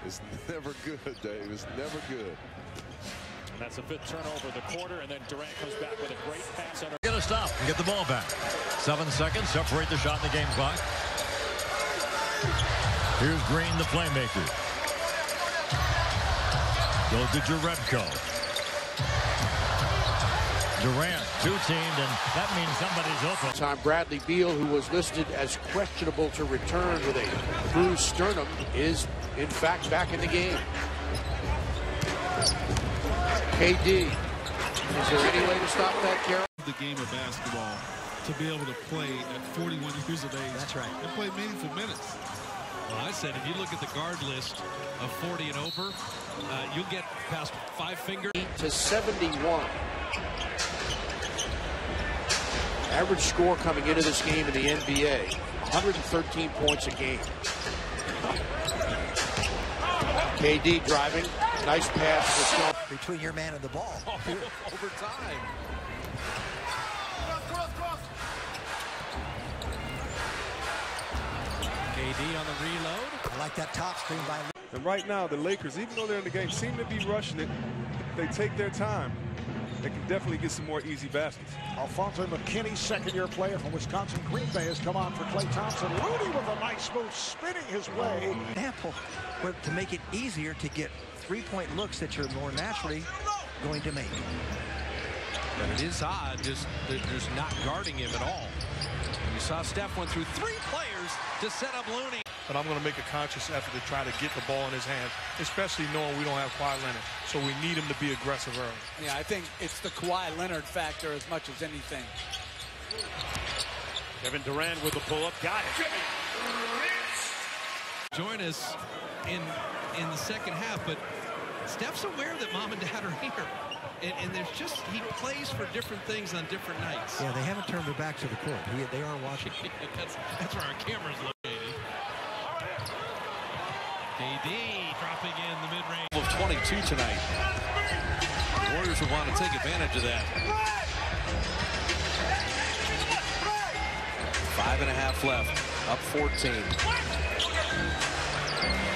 is never good, Dave. It's never good. And that's the 5th turnover of the quarter, and then Durant comes back with a great pass. Get a stop and get the ball back. 7 seconds, separate the shot in the game clock. Here's Green, the playmaker. Goes to Jerebko. Durant, two-teamed, and that means somebody's open. Time Bradley Beal, who was listed as questionable to return with a bruised sternum, is in fact back in the game. KD, is there any way to stop that, Carroll? The game of basketball, to be able to play at 41 years of age. That's right. And play meaningful minutes. Well, I said if you look at the guard list of 40 and over, you'll get past 5 fingers. To 71. Average score coming into this game in the NBA, 113 points a game. KD driving, nice pass to Stone. Between your man and the ball. Over time. KD on the reload. I like that top screen by. And right now, the Lakers, even though they're in the game, seem to be rushing it. If they take their time, they can definitely get some more easy baskets. Alfonso McKinney, second-year player from Wisconsin. Green Bay has come on for Klay Thompson. Rudy with a nice move, spinning his way. Example, where to make it easier to get three-point looks that you're more naturally going to make. But it is odd, just not guarding him at all. You saw Steph went through 3 players to set up Looney. But I'm going to make a conscious effort to try to get the ball in his hands, especially knowing we don't have Kawhi Leonard. So we need him to be aggressive early. Yeah, I think it's the Kawhi Leonard factor as much as anything. Kevin Durant with the pull-up. Got it. Join us in the second half, but Steph's aware that mom and dad are here. And there's just, he plays for different things on different nights. Yeah, they haven't turned their back to the court. They are watching. that's where our camera's located. KD dropping in the mid-range. Of 22 tonight. The Warriors will want to take advantage of that. 5.5 left. Up 14.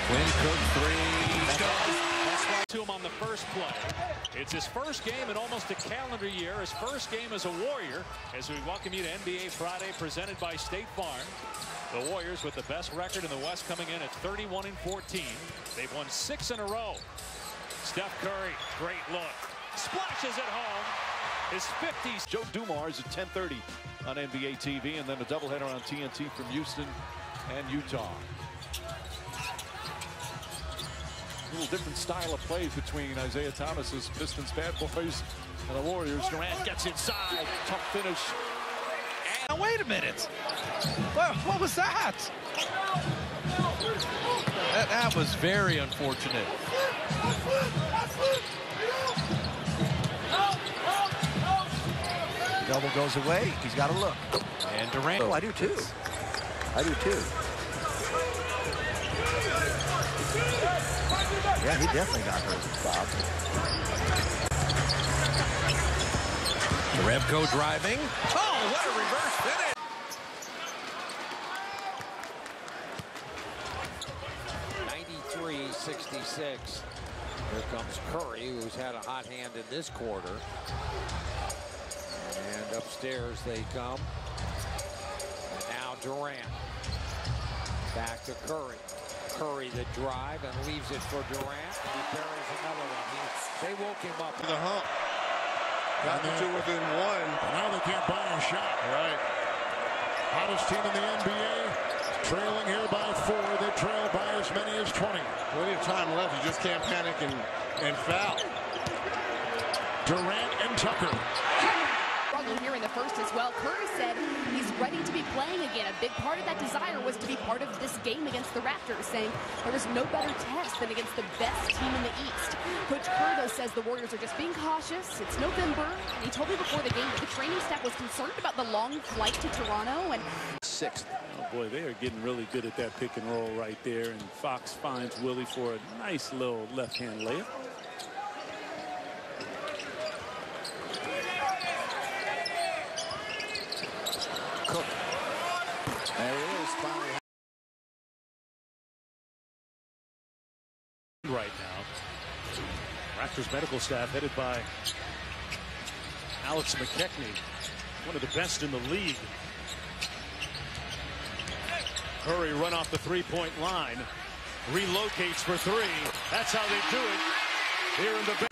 Quinn Cook 3. To him on the first play. It's his first game in almost a calendar year. His first game as a Warrior. As we welcome you to NBA Friday, presented by State Farm. The Warriors with the best record in the West, coming in at 31-14. They've won 6 in a row. Steph Curry, great look. Splashes at home. His 50s. Joe Dumars at 10:30 on NBA TV, and then a doubleheader on TNT from Houston and Utah. A little different style of plays between Isaiah Thomas's Pistons bad boys and the Warriors. Durant gets inside. Tough finish. Now, wait a minute. What was that? That was very unfortunate. Double goes away. He's got to look. And Durant. Oh, I do too. I do too. Yeah, he definitely got hurt, Bob. Jerebko driving. Oh, what a reverse finish. .93-66. Here comes Curry, who's had a hot hand in this quarter. And upstairs they come. And now Durant. Back to Curry. Curry the drive and leaves it for Durant. He buries another one. They woke him up. The hump. Got them to within 1. Now they can't buy a shot. Right. Hottest team in the NBA. Trailing here by 4. They trail by as many as 20. Plenty of time left. You just can't panic and foul. Durant and Tucker. Struggling here in the first as well. Curry said he's ready to be playing again. A big part of that desire was to be part of this game against the Raptors, saying there was no better test than against the best team in the East. Coach Curry, though, says the Warriors are just being cautious. It's November. He told me before the game that the training staff was concerned about the long flight to Toronto. And 6th. Oh boy, they are getting really good at that pick and roll right there. And Fox finds Willie for a nice little left-hand layup. Cook. There he is, finally. Right now, Raptors medical staff headed by Alex McKechnie, one of the best in the league. Curry run off the three-point line, relocates for 3. That's how they do it here in the.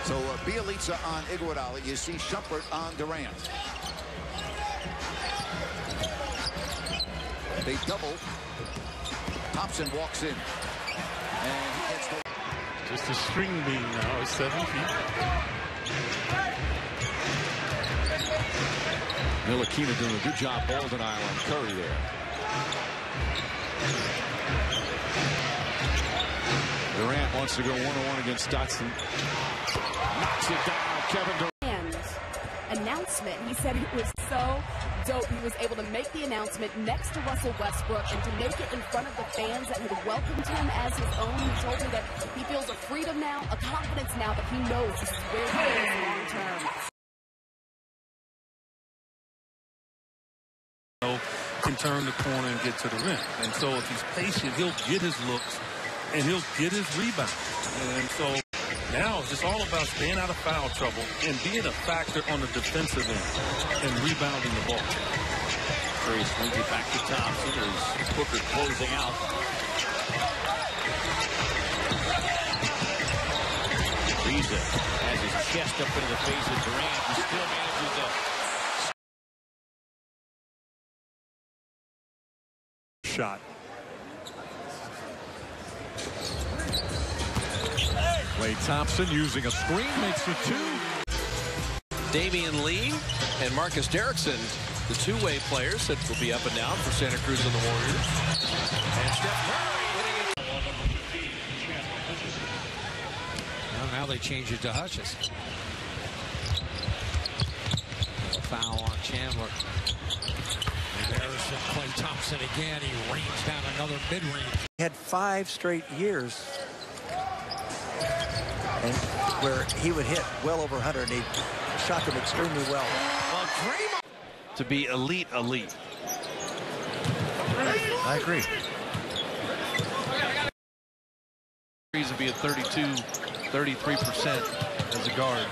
So Bielitsa on Iguodala. You see Shumpert on Durant. They double. Thompson walks in. And he gets the... Just a string beam now. It's 7 feet. Ntilikina doing a good job holding eye on Curry there. Durant wants to go one-on-one against Dotson. Knocks it down. Kevin Durant. Announcement. He said it was so dope. He was able to make the announcement next to Russell Westbrook and to make it in front of the fans that had welcomed him as his own. He told me that he feels a freedom now, a confidence now that he knows this is where he is long term. Can turn the corner and get to the rim. And so if he's patient, he'll get his looks and he'll get his rebound. And so now it's just all about staying out of foul trouble and being a factor on the defensive end and rebounding the ball. Curry swings it back to Thompson as Booker closing out. Reza has his chest up into the face of Durant. He still manages to shot. Klay Thompson using a screen makes it 2. Damian Lee and Marcus Derrickson, the two-way players that will be up and down for Santa Cruz and the Warriors. And Steph Curry hitting it. Well, now they change it to Hutchins. A foul on Chandler. Harrison, Klay Thompson again. He rains down another mid-range. He had 5 straight years and where he would hit well over 100, and he shot them extremely well. Well, Draymond to be elite. I agree. Would be at 33% as a guard.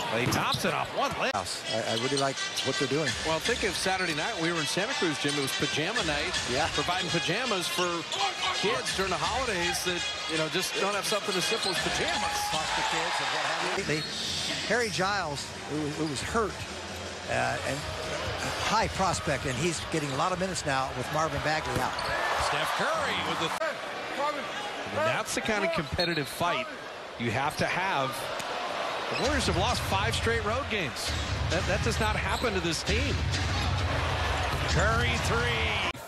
Klay Thompson off one leg. I really like what they're doing. Well, think of Saturday night. We were in Santa Cruz, Jim. It was pajama night. Yeah. Providing pajamas for kids during the holidays that, just don't have something as simple as pajamas. Foster kids and what have you. Harry Giles, who was hurt, and a high prospect, and he's getting a lot of minutes now with Marvin Bagley out. Steph Curry with the third. And that's the kind of competitive fight you have to have. The Warriors have lost 5 straight road games. That does not happen to this team. Curry 3.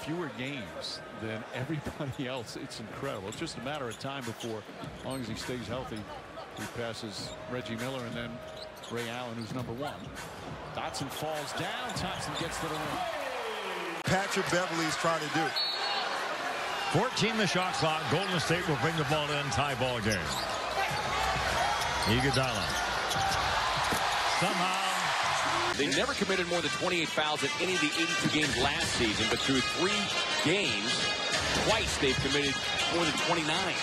Fewer games than everybody else. It's incredible. It's just a matter of time before, as long as he stays healthy, he passes Reggie Miller and then Ray Allen, who's number 1. Dotson falls down. Thompson gets to the rim. Patrick Beverly's trying to do. 14 the shot clock. Golden State will bring the ball in. Tie ball game. Iguodala. Somehow. They never committed more than 28 fouls in any of the 82 games last season, but through 3 games, twice they've committed more than 29.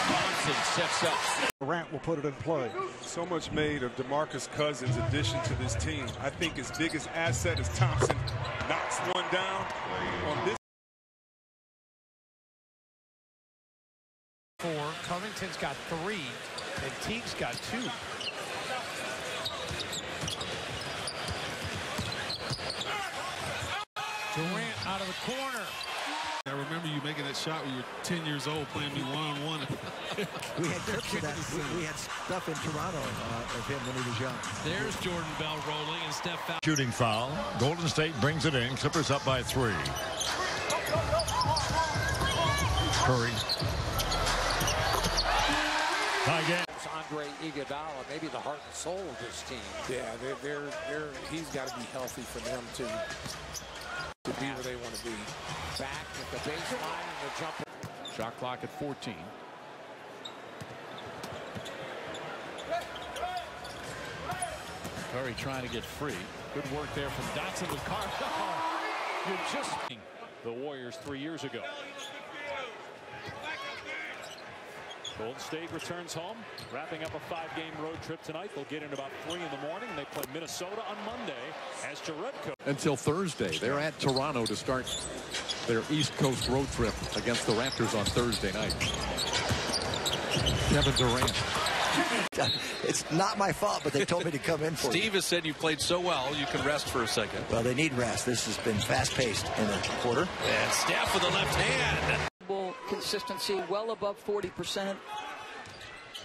Johnson sets up. Durant will put it in play. So much made of DeMarcus Cousins' addition to this team. I think his biggest asset is Thompson knocks one down on this. Covington's got 3, and Teague's got 2. the corner. I remember you making that shot when you were 10 years old, playing me one-on-one. We had clips of that. We had stuff in Toronto of him when he was young. There's Jordan Bell rolling and Steph foul. Shooting foul. Golden State brings it in. Clippers up by 3. Curry. Tie game. Andre Iguodala, maybe the heart and soul of this team. Yeah, he's got to be healthy for them to be where they want to be. Back at the baseline and the jumper. Shot clock at 14. Curry trying to get free. Good work there from Dotson with Carr. You're just the Warriors 3 years ago. Golden State returns home, wrapping up a 5-game road trip tonight. They'll get in about 3 in the morning. They play Minnesota on Monday as Jaredko. Until Thursday, they're at Toronto to start their East Coast road trip against the Raptors on Thursday night. Kevin Durant. It's not my fault, but they told me to come in for Steve has said you played so well, you can rest for a second. Well, they need rest. This has been fast-paced in the quarter. And Steph with the left hand. Consistency well above 40%.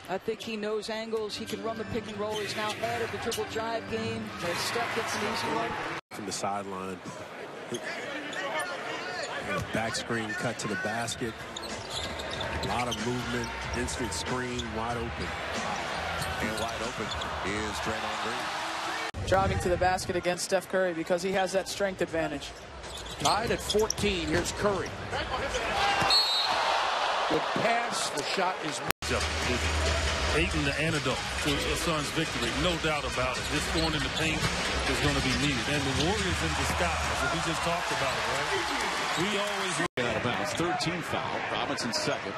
I think he knows angles. He can run the pick and roll. He's now added the triple drive game. As Steph gets an easy one. From the sideline. Back screen cut to the basket. A lot of movement. Instant screen. Wide open. And wide open is Draymond Green. Driving to the basket against Steph Curry because he has that strength advantage. Tied at 14. Here's Curry. Good pass. The shot is Aiton, the antidote to a Suns victory, no doubt about it. Just going in the paint is going to be needed. And the Warriors in disguise, as we just talked about it, right? We always get out of bounds. 13 foul. Robinson second.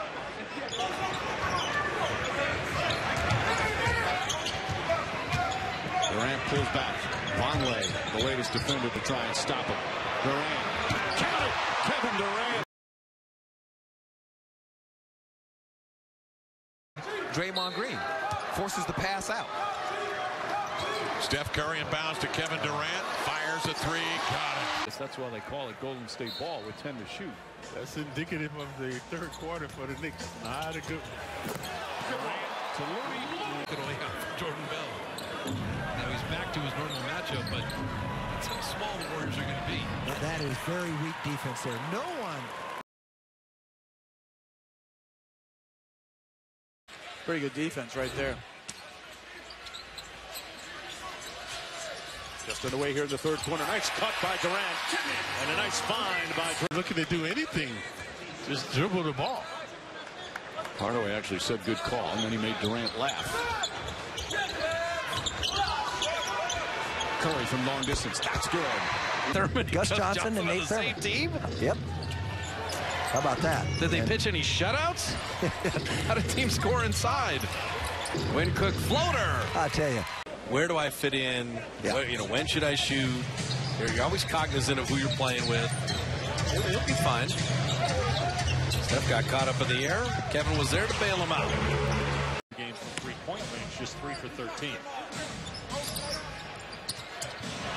Durant pulls back. Vonleh, the latest defender to try and stop him. Durant. Count it! Kevin Durant. Draymond Green forces the pass out. Steph Curry inbounds to Kevin Durant. Fires a 3. Got it. That's why they call it Golden State ball with 10 to shoot. That's indicative of the third quarter for the Knicks. Not a good Durant to Louis. Good only out for Jordan Bell. Now he's back to his normal matchup, but that's how small the Warriors are going to be. But that is very weak defense there. No one. Pretty good defense right there. Just on the way here in the third quarter. Nice cut by Durant. And a nice find by Durant. Looking to do anything. Just dribble the ball. Hardaway actually said good call, and then he made Durant laugh. Curry from long distance. That's good. Thurman, Gus Johnson and Nate Thurman. Same team? Yep. How about that? Did they pitch any shutouts? How did teams score inside? Wynkoop floater. I tell you. Where do I fit in? Yeah. Where, when should I shoot? You're always cognizant of who you're playing with. He'll be fine. Steph got caught up in the air. Kevin was there to bail him out. Game from three-point range, just 3 for 13.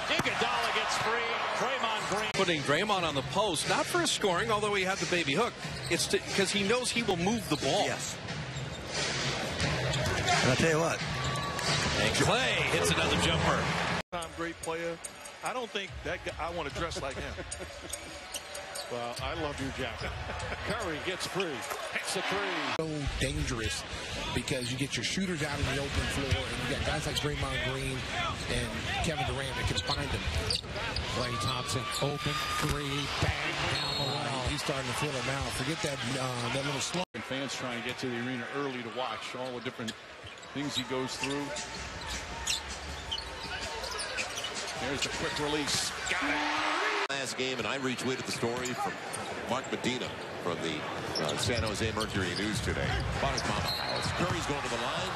Iguodala gets free. Draymond Green. Putting Draymond on the post, not for his scoring, although he had the baby hook. It's because he knows he will move the ball. Yes. And I'll tell you what. And Clay hits another jumper. Great player. I don't think that guy, I want to dress like him. Well, I love your jacket. Curry gets free. Hits a 3. So dangerous because you get your shooters out in the open floor, and you got guys like Draymond Green and Kevin Durant that can find them. Klay Thompson, open 3, bang, down the wall. He's starting to feel it now. Forget that that little slow. And fans trying to get to the arena early to watch all the different things he goes through. There's the quick release. Got it. Last game, and I retweeted the story from Mark Medina from the San Jose Mercury News today. About his mama house. Curry's going to the line,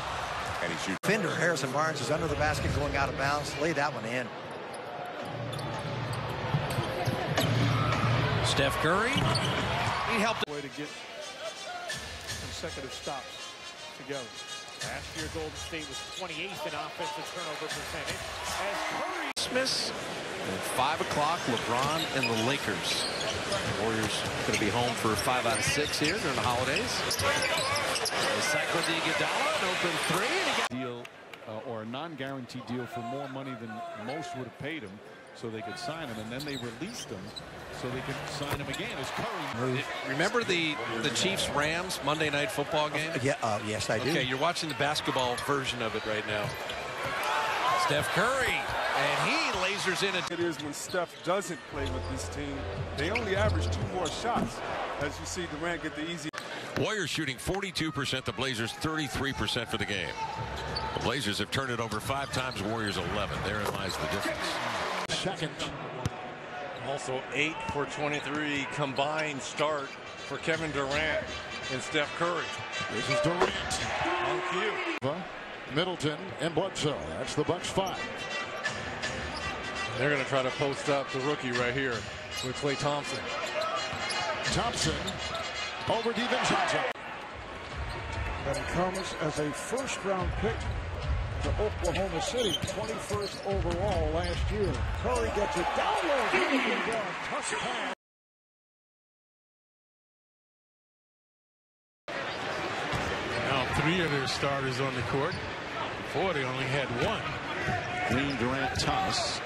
and he shoots. Defender Harrison Barnes is under the basket, going out of bounds. Lay that one in. Steph Curry. He helped. Way to get consecutive stops together. Last year, Golden State was 28th in offensive turnover percentage. As Curry. Smith. And 5 o'clock, LeBron and the Lakers. Warriors going to be home for 5 out of 6 here during the holidays. Cycle to Iguodala, an open three. And he got deal or a non-guaranteed deal for more money than most would have paid him, so they could sign him, and then they released him so they could sign him again. As Curry. Remember the Chiefs-Rams Monday Night Football game? Yeah, yes, I do. Okay, you're watching the basketball version of it right now. Steph Curry, and he lasers in. It is when Steph doesn't play with this team. They only average 2 more shots. As you see Durant get the easy. Warriors shooting 42%, the Blazers 33% for the game. The Blazers have turned it over 5 times, Warriors 11. Therein lies the difference. Second. Also 8 for 23 combined start for Kevin Durant and Steph Curry. This is Durant. On cue. Middleton and Bledsoe. That's the Bucks 5. They're going to try to post up the rookie right here with Klay Thompson. Thompson over DiVincenzo. And comes as a first-round pick to Oklahoma City, 21st overall last year. Curry gets it down low. Touch pass. Now 3 of their starters on the court. Before they only had 1. Green, Durant, toss.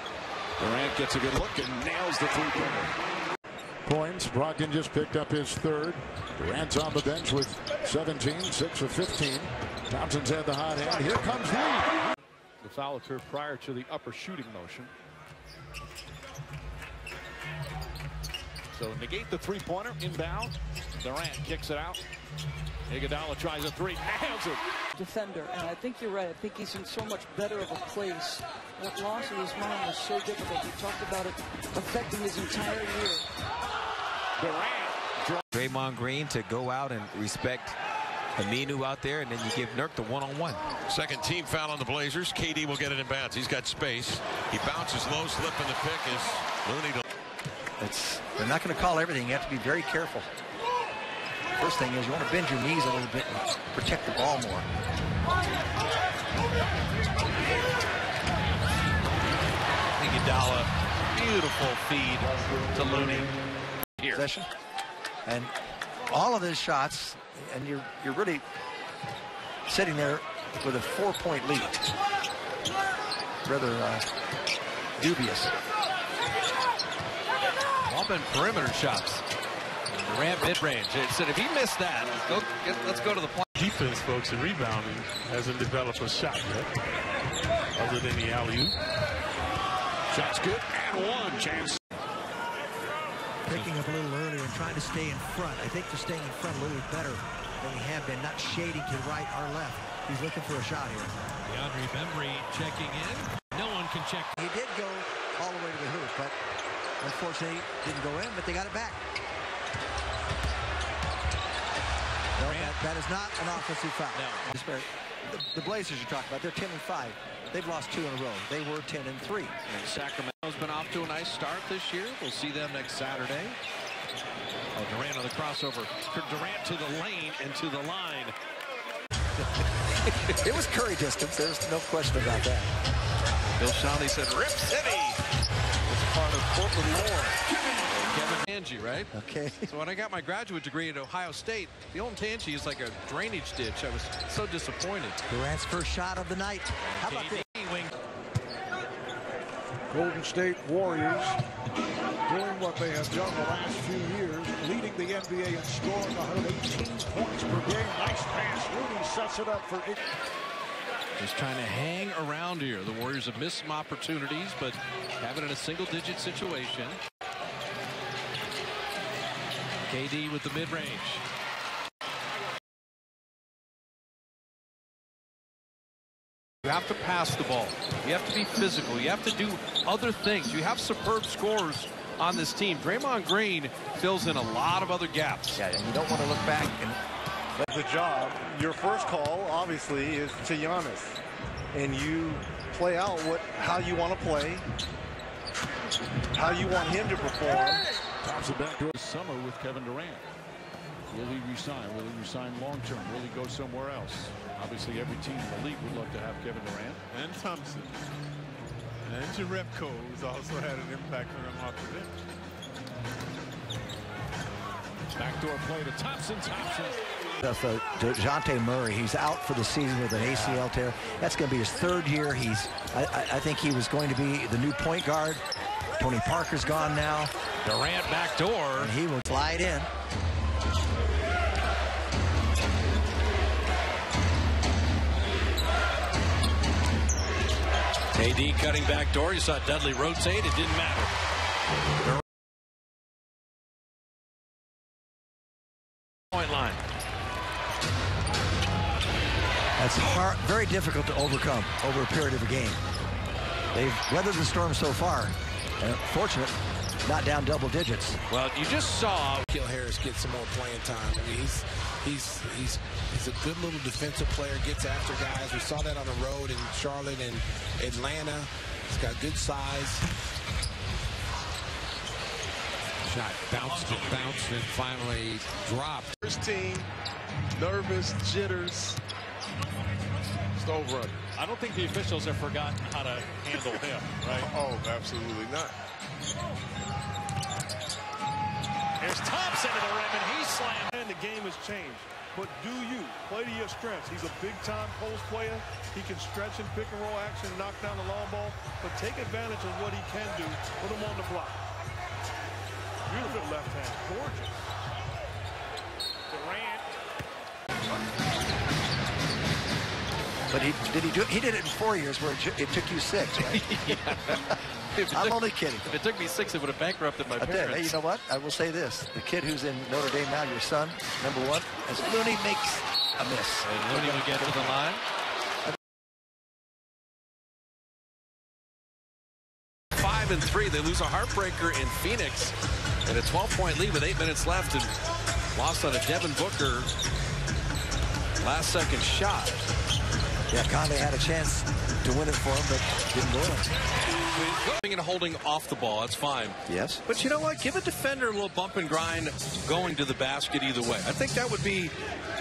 Durant gets a good look and nails the three-pointer. Points. Brogdon just picked up his 3rd. Durant's on the bench with 17, 6 of 15. Thompson's had the hot hand. Here comes Lee. The foul occurred prior to the upper shooting motion. So negate the three-pointer, inbound. Durant kicks it out. Iguodala tries a 3, nails it. Defender, and I think you're right. I think he's in so much better of a place. That loss of his mind was so difficult. We talked about it affecting his entire year. Durant. Draymond Green to go out and respect Aminu out there, and then you give Nurk the one-on-one. Second team foul on the Blazers. KD will get it in bounds. He's got space. He bounces low, slip, and the pick is Looney. They're not going to call everything. You have to be very careful. First thing is you want to bend your knees a little bit and protect the ball more. Iguodala, beautiful feed to Looney. Here. Possession. And all of his shots, and you're really sitting there with a 4-point lead. Rather dubious. All been perimeter shots. Durant mid-range. Said if he missed that, let's go to the point. Defense, folks, and rebounding hasn't developed a shot yet, other than the alley-oop. Shot's good, and 1 chance. Picking up a little earlier and trying to stay in front. I think they're staying in front a little bit better than we have been, not shading to the right or left. He's looking for a shot here. DeAndre Bembry checking in. No one can check. He did go all the way to the hoop, but unfortunately didn't go in, but they got it back. No, that is not an offensive foul. No. The Blazers you're talking about, they're 10-5. They've lost 2 in a row. They were 10-3. And Sacramento's been off to a nice start this year. We'll see them next Saturday. Oh, Durant on the crossover. Durant to the lane and to the line. It was Curry distance. There's no question about that. Bill Shawnee said, Rip City. It's part of corporate lore. Kevin Tangi, right? Okay. So when I got my graduate degree at Ohio State, the old Tangi is like a drainage ditch. I was so disappointed. Durant's first shot of the night. How about this? Golden State Warriors doing what they have done the last few years, leading the NBA in scoring 118 points per game. Nice pass. Looney sets it up for it. Just trying to hang around here. The Warriors have missed some opportunities, but have it in a single-digit situation. KD with the mid-range. You have to pass the ball. You have to be physical. You have to do other things. You have superb scorers on this team. Draymond Green fills in a lot of other gaps. Yeah, and you don't want to look back and the job. Your first call, obviously, is to Giannis, and you play out how you want to play, how you want him to perform. Thompson back to this summer with Kevin Durant. Will he resign? Will he resign long term? Will he go somewhere else? Obviously, every team in the league would love to have Kevin Durant. And Thompson. And Jerebko, who's also had an impact on him off the bench. Backdoor play to Thompson. DeJounte Murray, he's out for the season with an ACL tear. That's going to be his third year. I think he was going to be the new point guard. Tony Parker's gone now. Durant backdoor. And he will slide in. KD cutting back door. You saw Dudley rotate. It didn't matter. Point line. That's hard, very difficult to overcome over a period of a game. They've weathered the storm so far. Fortunate, not down double digits. Well, you just saw Kill Harris get some more playing time. I mean, he's a good little defensive player. Gets after guys. We saw that on the road in Charlotte and Atlanta. He's got good size. Shot bounced and finally dropped. First team, nervous, jitters. It's over. I don't think the officials have forgotten how to handle him, right? Oh, absolutely not. There's Thompson to the rim, and he slammed. And the game has changed. But do you play to your strengths? He's a big-time post player. He can stretch and pick and roll action, knock down the long ball. But take advantage of what he can do. Put him on the block. Beautiful left hand. Gorgeous. Durant. But he did it in 4 years where it took you 6, right? I'm only kidding. If it took me 6, it would have bankrupted my parents. Hey, you know what? I will say this. The kid who's in Notre Dame now, your son, #1, as Looney makes a miss. And Looney would get to the line. 5-3. They lose a heartbreaker in Phoenix. And a 12-point lead with 8 minutes left. And lost on a Devin Booker last-second shot. Yeah, Conley had a chance to win it for him, but didn't go in. And holding off the ball, that's fine. Yes. But you know what? Give a defender a little bump and grind going to the basket either way. I think that would be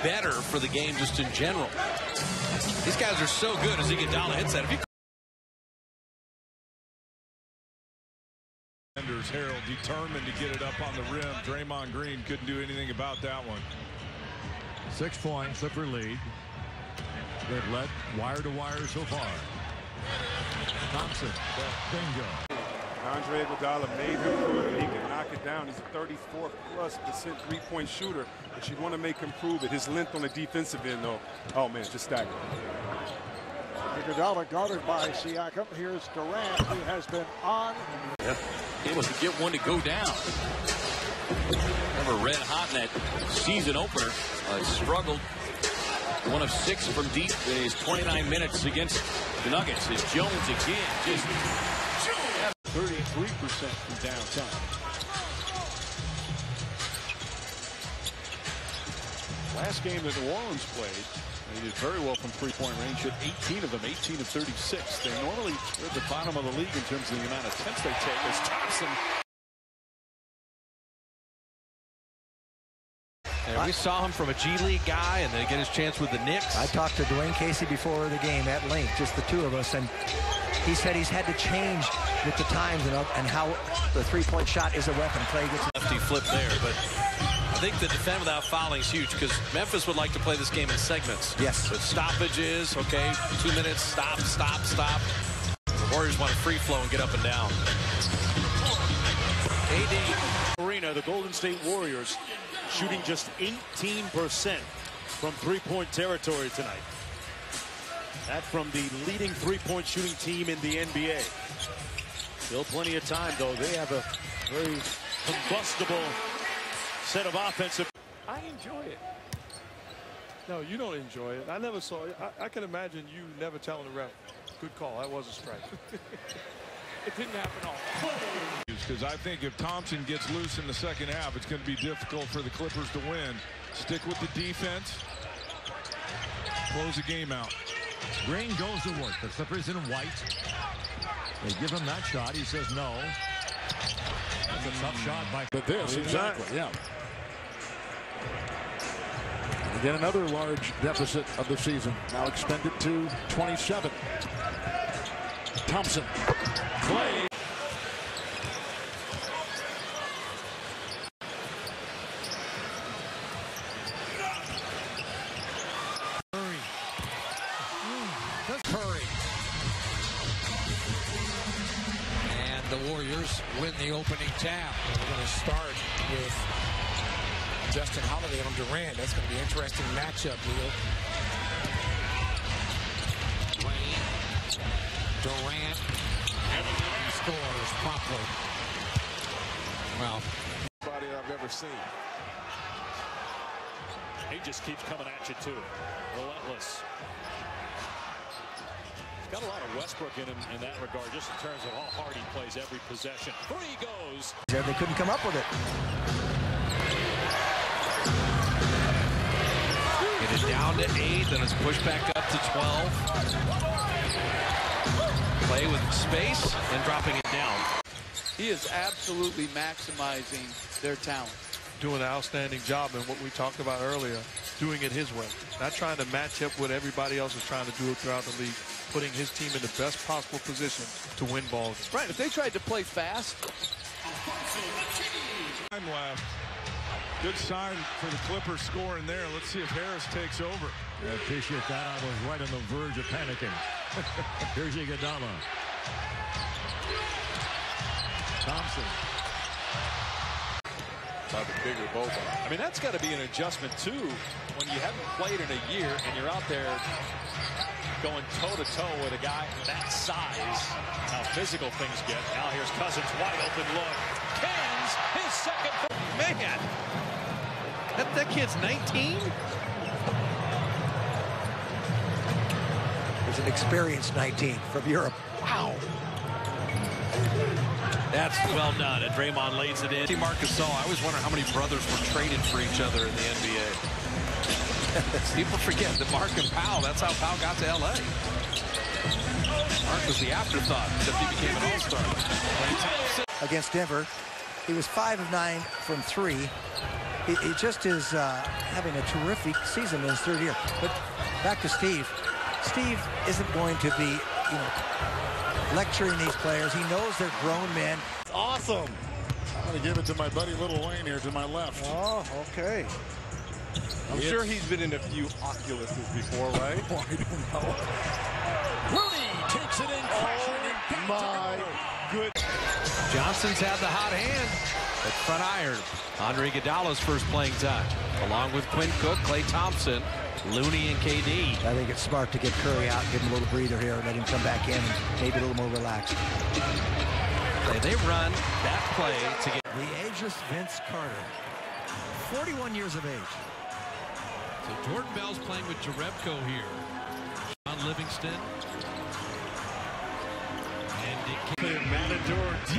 better for the game just in general. These guys are so good as Iguodala hits that. If you Harold determined to get it up on the rim. Draymond Green couldn't do anything about that one. 6 points, Clipper lead. They've led wire to wire so far. Thompson, bingo. Andre Iguodala made him prove that he can knock it down. He's a 34+% three-point shooter, but you want to make him prove it. His length on the defensive end, though, oh man, just staggering. Iguodala guarded by Siakam. Here's Durant, who has been on. Yeah, able to get one to go down. Remember, red hot in that season opener. Struggled. 1 of 6 from deep in his 29 minutes against the Nuggets. Is Jones again just 33% from downtown. Last game that New Orleans played, they did very well from three-point range. Hit 18 of them, 18 of 36. They normally are at the bottom of the league in terms of the amount of attempts they take. As Thompson. And we saw him from a G League guy and then get his chance with the Knicks. I talked to Dwayne Casey before the game at length, just the two of us, and he said he's had to change with the times and how the three-point shot is a weapon. Clay gets lefty flip there, but I think the defend without fouling is huge because Memphis would like to play this game in segments. Yes. With stoppages, okay, 2 minutes, stop, stop, stop. The Warriors want a free flow and get up and down. AD Arena, the Golden State Warriors shooting just 18% from three-point territory tonight. That from the leading three-point shooting team in the NBA. Still plenty of time, though. They have a very combustible set of offensive. I enjoy it. No, you don't enjoy it. I never saw it. I can imagine you never telling the ref, good call, that was a strike. It didn't happen all. Because I think if Thompson gets loose in the second half, it's going to be difficult for the Clippers to win. Stick with the defense. Close the game out. Green goes to work. The Clippers in white. They give him that shot. He says no. That's a tough shot by. But this, exactly, yeah. And again, another large deficit of the season. Now extended to 27. Thompson. Clay. Curry. And the Warriors win the opening tap. We're going to start with Justin Holiday on Durant. That's going to be an interesting matchup, Neil. Durant. He scores promptly. Well, body I've ever seen. He just keeps coming at you, too. Relentless. He's got a lot of Westbrook in him in that regard, just in terms of how hard he plays every possession. Three goes. They couldn't come up with it. Get it down to 8, then it's pushed back up to 12. Play with space and dropping it down. He is absolutely maximizing their talent. Doing an outstanding job in what we talked about earlier, doing it his way. Not trying to match up what everybody else is trying to do throughout the league. Putting his team in the best possible position to win balls. Right, if they tried to play fast. Time left. Good sign for the Clippers scoring there. Let's see if Harris takes over. I appreciate that. I was right on the verge of panicking. Here's Iguodala. Thompson. By the bigger Boban. I mean, that's got to be an adjustment, too, when you haven't played in a year and you're out there going toe-to-toe with a guy that size. How physical things get. Now here's Cousins, wide open look. Cans his second. Man, that kid's 19? There's an experienced 19 from Europe. Wow. That's well done, and Draymond lays it in. See Marcus Gasol, I always wonder how many brothers were traded for each other in the NBA. People forget that Mark and Powell, that's how Powell got to L.A. Mark was the afterthought, except he became an all-star. Against Denver, he was 5 of 9 from 3. He just is having a terrific season in his third year. But back to Steve. Steve isn't going to be, lecturing these players. He knows they're grown men. It's awesome. I'm going to give it to my buddy Lil Wayne here to my left. Oh, okay. I'm sure he's been in a few Oculuses before, right? Oh, I don't know. Rooney takes it in. Oh, my good. Johnson's had the hot hand at front iron. Andre Iguodala's first playing time, along with Quinn Cook, Klay Thompson, Looney, and KD. I think it's smart to get Curry out, give him a little breather here, and let him come back in and maybe a little more relaxed. They run that play to get the ageless Vince Carter, 41 years of age. So Jordan Bell's playing with Jerebko here. John Livingston. And Matador D.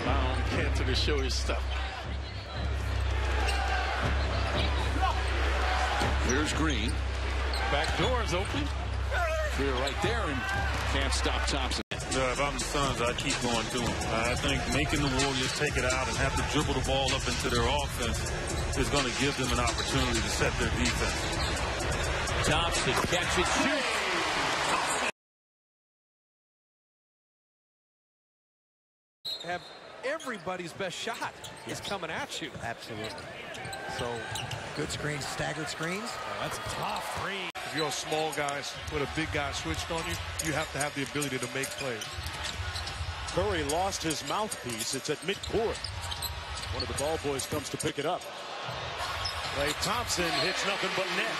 Bound Cantor to show his stuff. Here's Green. Back door's open. Clear right there and can't stop Thompson. If I'm the Suns, I keep going to them. I think making the Warriors take it out and have to dribble the ball up into their offense is going to give them an opportunity to set their defense. Thompson, catch it, shoot. Have everybody's best shot is coming at you. Absolutely. So good screens, staggered screens. Oh, that's a tough three. If you're a small guy with a big guy switched on you, you have to have the ability to make plays. Curry lost his mouthpiece. It's at midcourt. One of the ball boys comes to pick it up. Klay Thompson hits nothing but net.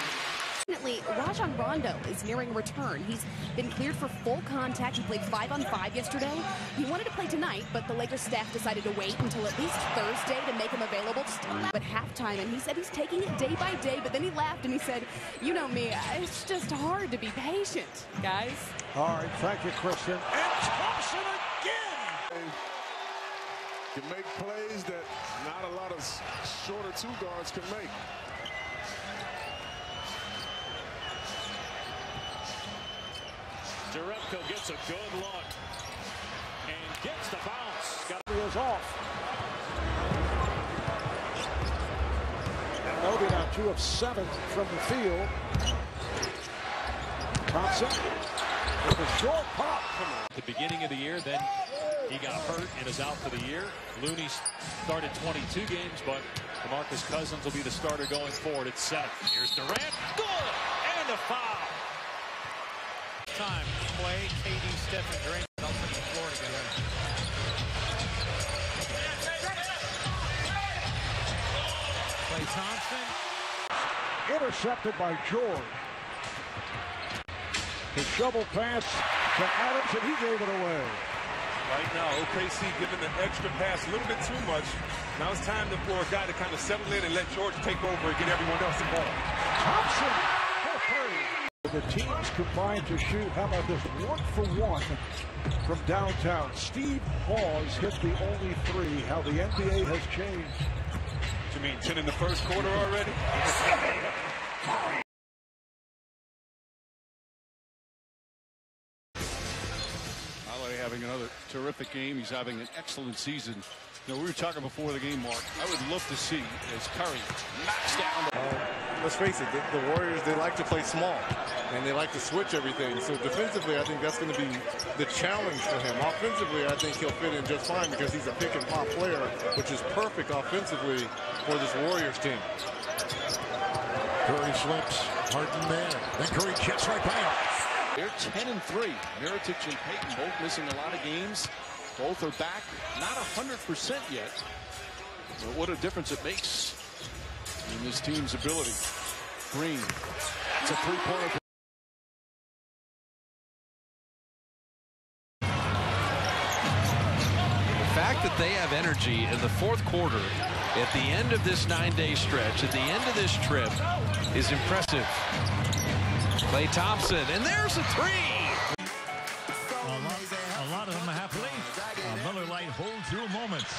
Rajon Rondo is nearing return. He's been cleared for full contact. He played 5-on-5 yesterday. He wanted to play tonight, but the Lakers staff decided to wait until at least Thursday to make him available at halftime. And he said he's taking it day by day, but then he laughed and he said, you know me, it's just hard to be patient, guys. All right, thank you, Kristen. And Thompson again! Can make plays that not a lot of shorter two guards can make. Jerebko gets a good look and gets the bounce. He is off. And Obi now 2 of 7 from the field. Thompson with a short pop. At the beginning of the year, then he got hurt and is out for the year. Looney started 22 games, but DeMarcus Cousins will be the starter going forward at 7. Here's Durant. Good! And a foul. Time. Clay, KD, Steph, and Draymond up on the floor together. Klay Thompson. Intercepted by George. His shovel pass to Adams, and he gave it away. Right now, OKC giving the extra pass a little bit too much. Now it's time for a guy to kind of settle in and let George take over and get everyone else involved. Thompson for three. The teams combined to shoot, how about this, 1-for-1 from downtown. Steve Hawes hit the only three. How the NBA has changed. You mean 10 in the first quarter already? Having another terrific game. He's having an excellent season. You know, we were talking before the game, Mark. I would love to see as Curry knocks down. Let's face it, the Warriors, they like to play small, and they like to switch everything. So defensively, I think that's going to be the challenge for him. Offensively, I think he'll fit in just fine because he's a pick-and-pop player, which is perfect offensively for this Warriors team. Curry slips. Harden there. Then Curry chips right by him. They're 10-3. Mirotic and Payton both missing a lot of games. Both are back, not 100% yet. But what a difference it makes in this team's ability. Green, that's a three-pointer. The fact that they have energy in the fourth quarter at the end of this 9-day stretch, at the end of this trip, is impressive. Klay Thompson, and there's a three. A lot of them happily. Miller Lite hold through moments.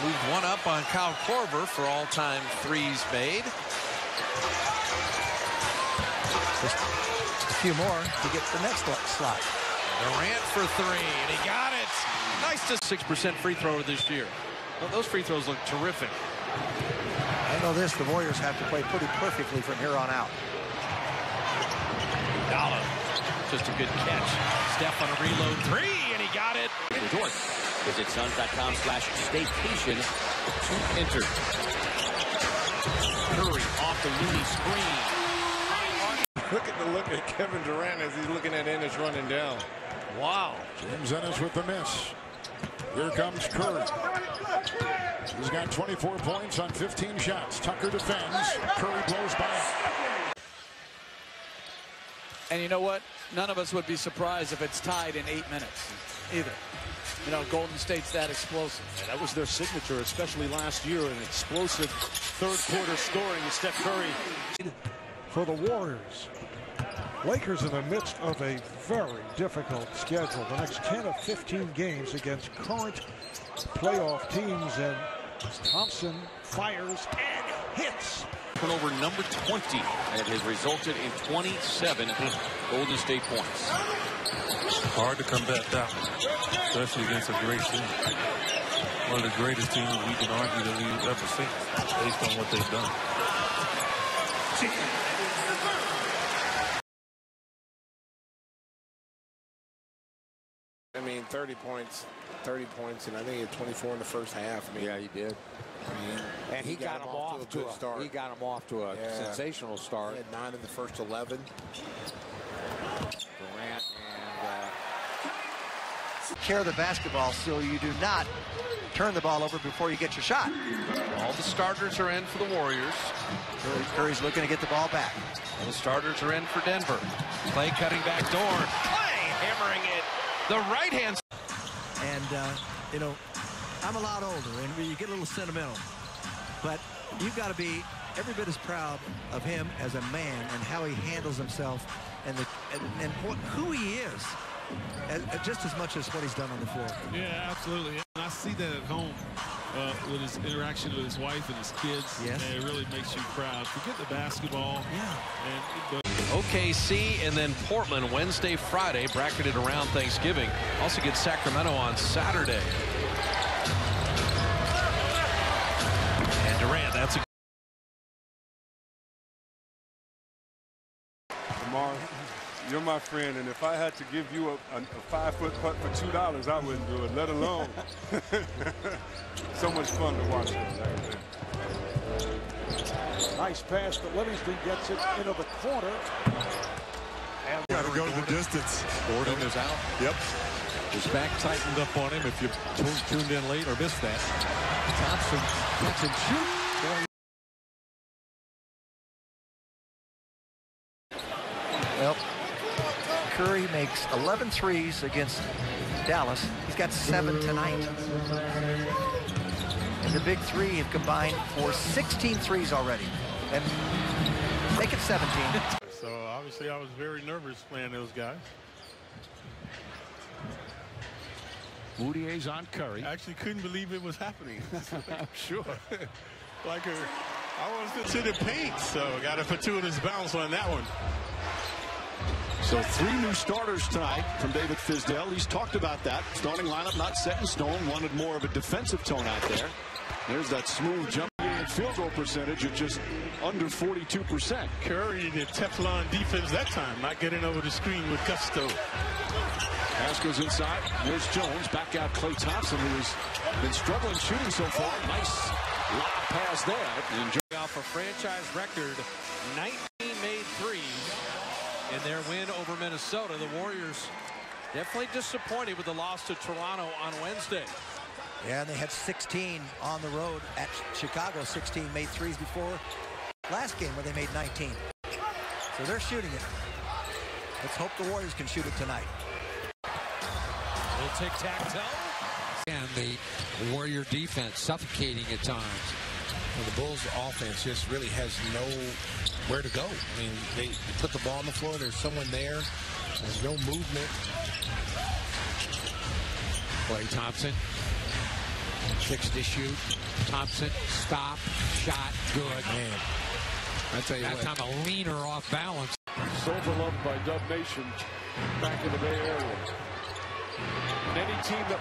Moved one up on Kyle Korver for all-time threes made. Just a few more to get the next slot. Durant for three, and he got it. Nice to 6% free thrower this year. Well, those free throws look terrific. I know this, the Warriors have to play pretty perfectly from here on out. Dollar, just a good catch. Steph on a reload three, and he got it. Resort. Visit suns.com/staycation to enter. Curry off the Looney screen. Look at the look at Kevin Durant as he's looking at Ennis running down. Wow. James Ennis with the miss. Here comes Curry. He's got 24 points on 15 shots. Tucker defends. Curry blows by him. And you know what? None of us would be surprised if it's tied in 8 minutes either. You know, Golden State's that explosive. And that was their signature, especially last year, an explosive third-quarter scoring. Steph Curry. For the Warriors. Lakers in the midst of a very difficult schedule. The next 10 of 15 games against current playoff teams. And Thompson fires and hits. Turnover number 20, and has resulted in 27 Golden State points. Hard to combat that one, especially against a great team. One of the greatest teams we can argue that we've ever seen, based on what they've done. I mean, 30 points, and I think he had 24 in the first half. I mean, Yeah, he did. And he got him off to a start. He got him off to a sensational start. He had 9 in the first 11. Durant Care of the basketball so you do not turn the ball over before you get your shot. All the starters are in for the Warriors. Curry's looking to get the ball back. All the starters are in for Denver. Klay cutting back door. Klay hammering it. The right hand. And, you know, I'm a lot older, and you get a little sentimental. But you've got to be every bit as proud of him as a man and how he handles himself and who he is, just as much as what he's done on the floor. Yeah, absolutely. And I see that at home with his interaction with his wife and his kids. Yes. And it really makes you proud. Forget the basketball. Yeah. OKC and then Portland Wednesday, Friday, bracketed around Thanksgiving. Also get Sacramento on Saturday. And Durant, that's a Lamar, you're my friend, and if I had to give you a 5-foot putt for $2, I wouldn't do it, let alone. So much fun to watch. Nice pass, but Livingston gets it into the corner. And got to go to the distance. Gordon is out. Yep. His back tightened up on him if you tuned in late or missed that. Thompson catch and shoot. Well, Curry makes 11 threes against Dallas. He's got 7 tonight. And the big three have combined for 16 threes already. And make it 17. So obviously I was very nervous playing those guys. Moutier's on Curry. I actually couldn't believe it was happening. I'm sure. Like I was to the paint, so got a fortuitous bounce on that one. So 3 new starters tonight from David Fizdale. He's talked about that. Starting lineup not set in stone. Wanted more of a defensive tone out there. There's that smooth jump and field goal percentage at just under 42%. Curry did Teflon defense that time, not getting over the screen with gusto. Pass goes inside. There's Jones. Back out Klay Thompson, who has been struggling shooting so far. Nice lob pass there. And off a franchise record 19 made threes in their win over Minnesota. The Warriors definitely disappointed with the loss to Toronto on Wednesday. Yeah, and they had 16 on the road at Chicago. 16 made threes before last game where they made 19. So they're shooting it. Let's hope the Warriors can shoot it tonight. Little tic-tac-toe. And the Warrior defense suffocating at times. And the Bulls offense just really has nowhere to go. I mean, they put the ball on the floor. There's someone there. There's no movement. Klay Thompson. 6 to shoot. Thompson, stop, shot, good. Man, I tell you that what. time a leaner off balance. So beloved by Dub Nation back in the Bay Area. And any team that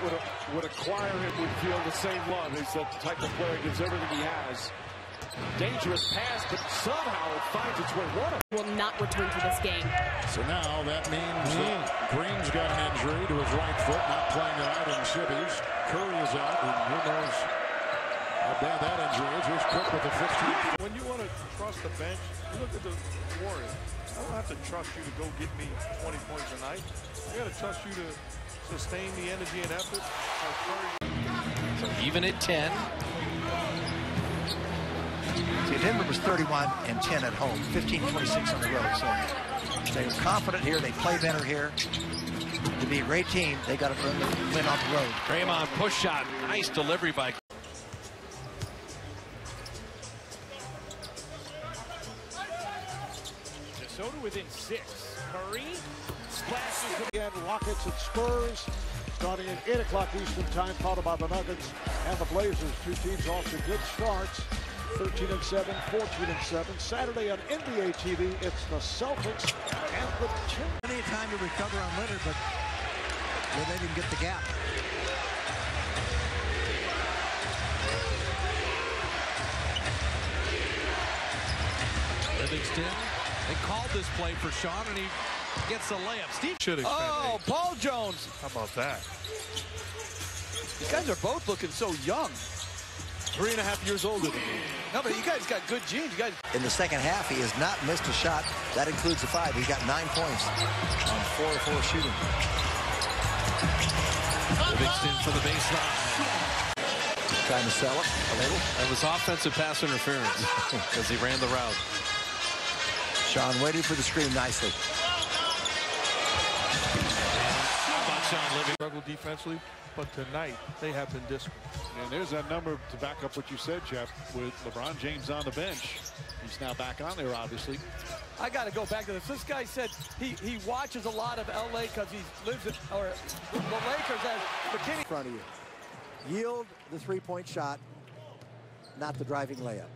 would acquire him would feel the same love. He's the type of player who gives everything he has. Dangerous pass, but somehow it finds its way. Will not return to this game. So now that means that Green's got an injury to his right foot, not playing tonight in Sibby's. Curry is out, and who knows how bad that injury is. Here's Cook with the 15. When you want to trust the bench, you look at the Warriors. I don't have to trust you to go get me 20 points a night. I got to trust you to sustain the energy and effort. So even at 10. See, Denver was 31-10 at home, 15-26 on the road. So they were confident here. They play better here. To be a great team, they got to win on the road. Draymond push shot. Nice delivery by. Minnesota within 6. Curry splashes again. Rockets and Spurs starting at 8 o'clock Eastern time, followed by the Nuggets and the Blazers. Two teams off to good starts. 13-7, 14-7. Saturday on NBA TV, it's the Celtics and the Timberwolves. Plenty of time to recover on Leonard, but they didn't get the gap. Livingston. They called this play for Sean, and he gets the layup. Steve should have. Oh, Paul Jones. How about that? You guys are both looking so young. 3.5 years older than me. No, but you guys got good genes. You guys. In the second half, he has not missed a shot. That includes the 5. He got 9 points on 4-4 shooting. Livingston for the baseline. Trying to sell it a little. That was offensive pass interference as he ran the route. Sean waited for the screen nicely. How about Sean Livingston? Struggle defensively, but tonight they have been disciplined. And there's that number to back up what you said, Jeff, with LeBron James on the bench. He's now back on there, obviously. I got to go back to this. This guy said he watches a lot of L.A. because he lives in, or the Lakers as McKinney. In front of you. Yield the three-point shot, not the driving layup.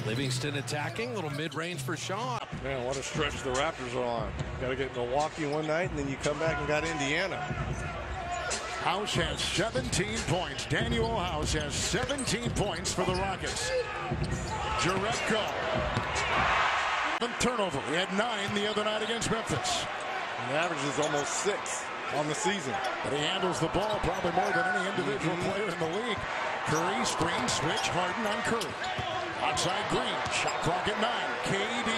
Livingston attacking, little mid-range for Sean. Man, what a stretch the Raptors are on. Got to get Milwaukee one night, and then you come back and got Indiana. House has 17 points. Daniel House has 17 points for the Rockets. Jerebko. Turnover. He had 9 the other night against Memphis. And the average is almost 6. on the season. But he handles the ball probably more than any individual player in the league. Curry, screen, switch, Harden on Curry. Outside Green, shot clock at 9. KD.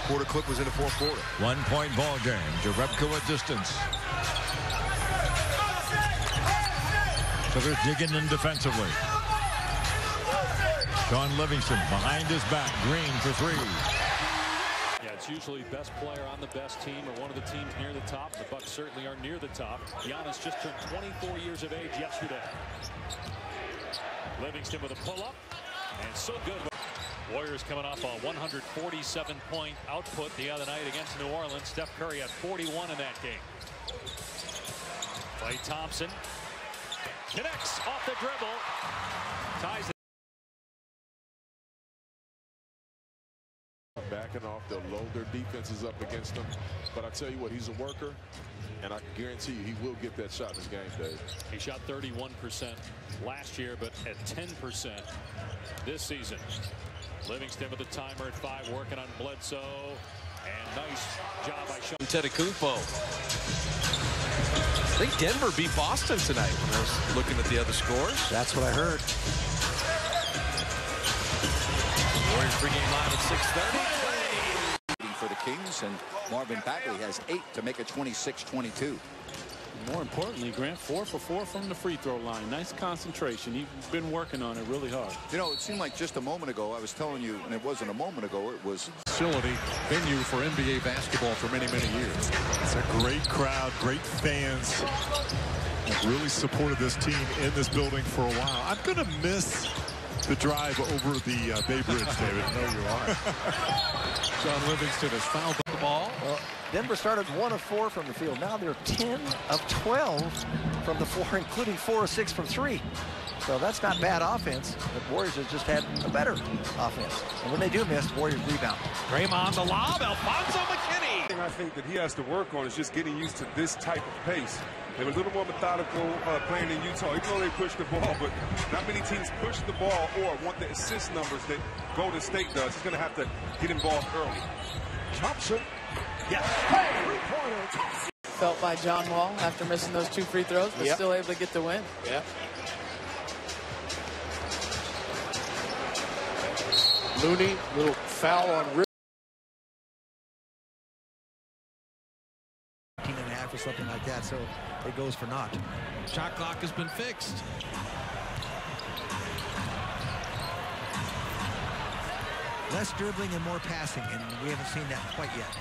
Quarter clip was in the fourth quarter. 1-point ball game. Jerebko at distance. So they're digging in defensively. Sean Livingston behind his back. Green for three. Yeah, it's usually best player on the best team or one of the teams near the top. The Bucks certainly are near the top. Giannis just turned 24 years of age yesterday. Livingston with a pull-up. And so good. Warriors coming off a 147-point output the other night against New Orleans. Steph Curry had 41 in that game. Klay Thompson connects off the dribble. Ties it. Backing off, they'll load their defenses up against them. But I tell you what, he's a worker, and I can guarantee you he will get that shot in this game, Dave. He shot 31% last year, but at 10% this season. Livingston with the timer at 5, working on Bledsoe. And nice job by Sean Antetokounmpo. I think Denver beat Boston tonight when I was looking at the other scores. That's what I heard. Warriors pregame live at 6:30. For the Kings, and Marvin Bagley has 8 to make it 26-22. More importantly, Grant, 4 for 4 from the free throw line. Nice concentration. He's been working on it really hard. You know, it seemed like just a moment ago, I was telling you, and it wasn't a moment ago, it was Facility, venue for NBA basketball for many, many years. It's a great crowd, great fans. Have really supported this team in this building for a while. I'm going to miss the drive over the Bay Bridge, David. I know you are. Sean Livingston has fouled the ball. Well, Denver started 1 of 4 from the field. Now they're 10 of 12 from the floor, including 4 of 6 from 3. So that's not bad offense. The Warriors have just had a better offense. And when they do miss, Warriors rebound. Draymond the lob. Alfonso McKinney. The thing I think that he has to work on is just getting used to this type of pace. They were a little more methodical playing in Utah. Even though they pushed the ball, but not many teams push the ball or want the assist numbers that Golden State does. He's going to have to get involved early. Thompson. Yes. Felt by John Wall after missing those 2 free throws, but still able to get the win. Yeah. Looney, little foul on Rip. 18.5 or something like that, so it goes for naught. Shot clock has been fixed. Less dribbling and more passing, and we haven't seen that quite yet.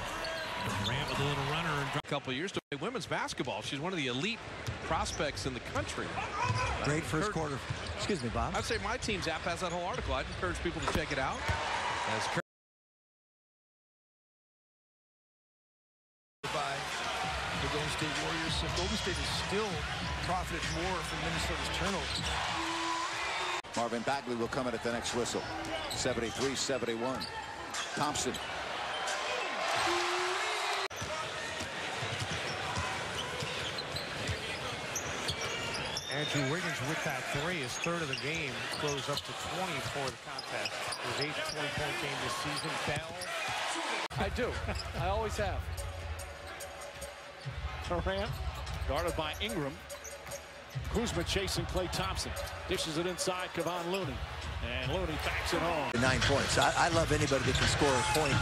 Durant with a little runner and A couple of years to play women's basketball. She's one of the elite prospects in the country. Great first quarter. Excuse me, Bob. I'd say my team's app has that whole article. I'd encourage people to check it out. As by the Golden State Warriors. So Golden State has still profited more from Minnesota's turnovers. Marvin Bagley will come in at the next whistle. 73-71. Thompson. Andrew Wiggins with that 3, his 3rd of the game, goes up to 20 for the contest. His 8th 20-point game this season. Bell. I do. I always have. Durant guarded by Ingram. Kuzma chasing Klay Thompson. Dishes it inside Kevon Looney. And Looney backs it home. 9 points. I love anybody that can score a point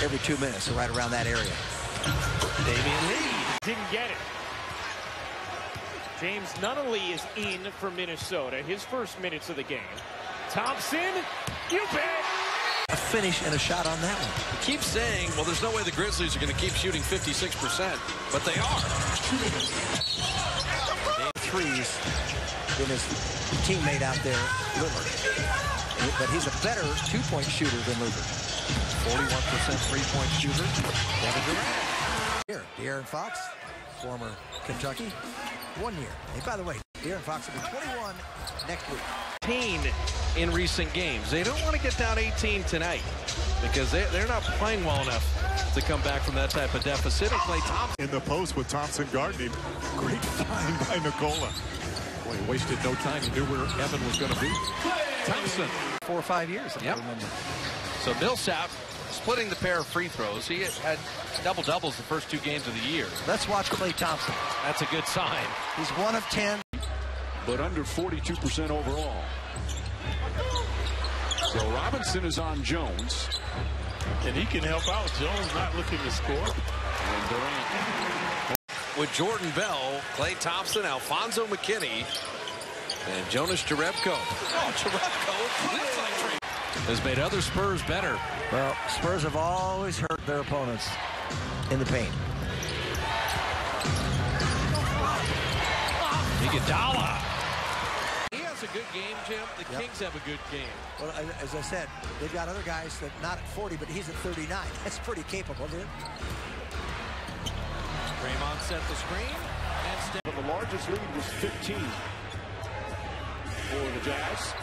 every 2 minutes, so right around that area. Damian Lee didn't get it. James Nunnally is in for Minnesota. His first minutes of the game. Thompson, you bet. A finish and a shot on that one. You keep saying, well, there's no way the Grizzlies are going to keep shooting 56%, but they are. Threes than his teammate out there, Lillard. But he's a better 2-point shooter than Lillard. 41% 3-point shooter. Kevin Durant. Here, De'Aaron Fox, former Kentucky, 1 year. Hey, by the way, De'Aaron Fox will be 21 next week. 18 in recent games. They don't want to get down 18 tonight because they're not playing well enough to come back from that type of deficit. And Klay Thompson in the post with Thompson guarding him. Great find by Nikola. Boy, he wasted no time. He knew where Evan was going to be. Thompson. 4 or 5 years. Yep. So Millsap splitting the pair of free throws. He had double-doubles the first 2 games of the year. Let's watch Klay Thompson. That's a good sign. He's 1 of 10. But under 42% overall. So Robinson is on Jones. And he can help out. Jones not looking to score. And Durant. With Jordan Bell, Klay Thompson, Alfonso McKinney, and Jonas Jerebko. Oh, Jerebko has made other Spurs better. Well, Spurs have always hurt their opponents in the paint. Iguodala. He has a good game, Jim. The Kings have a good game. Well, as I said, they've got other guys that not at 40, but he's at 39. That's pretty capable, dude. Draymond set the screen. And the largest lead was 15 for the Jazz.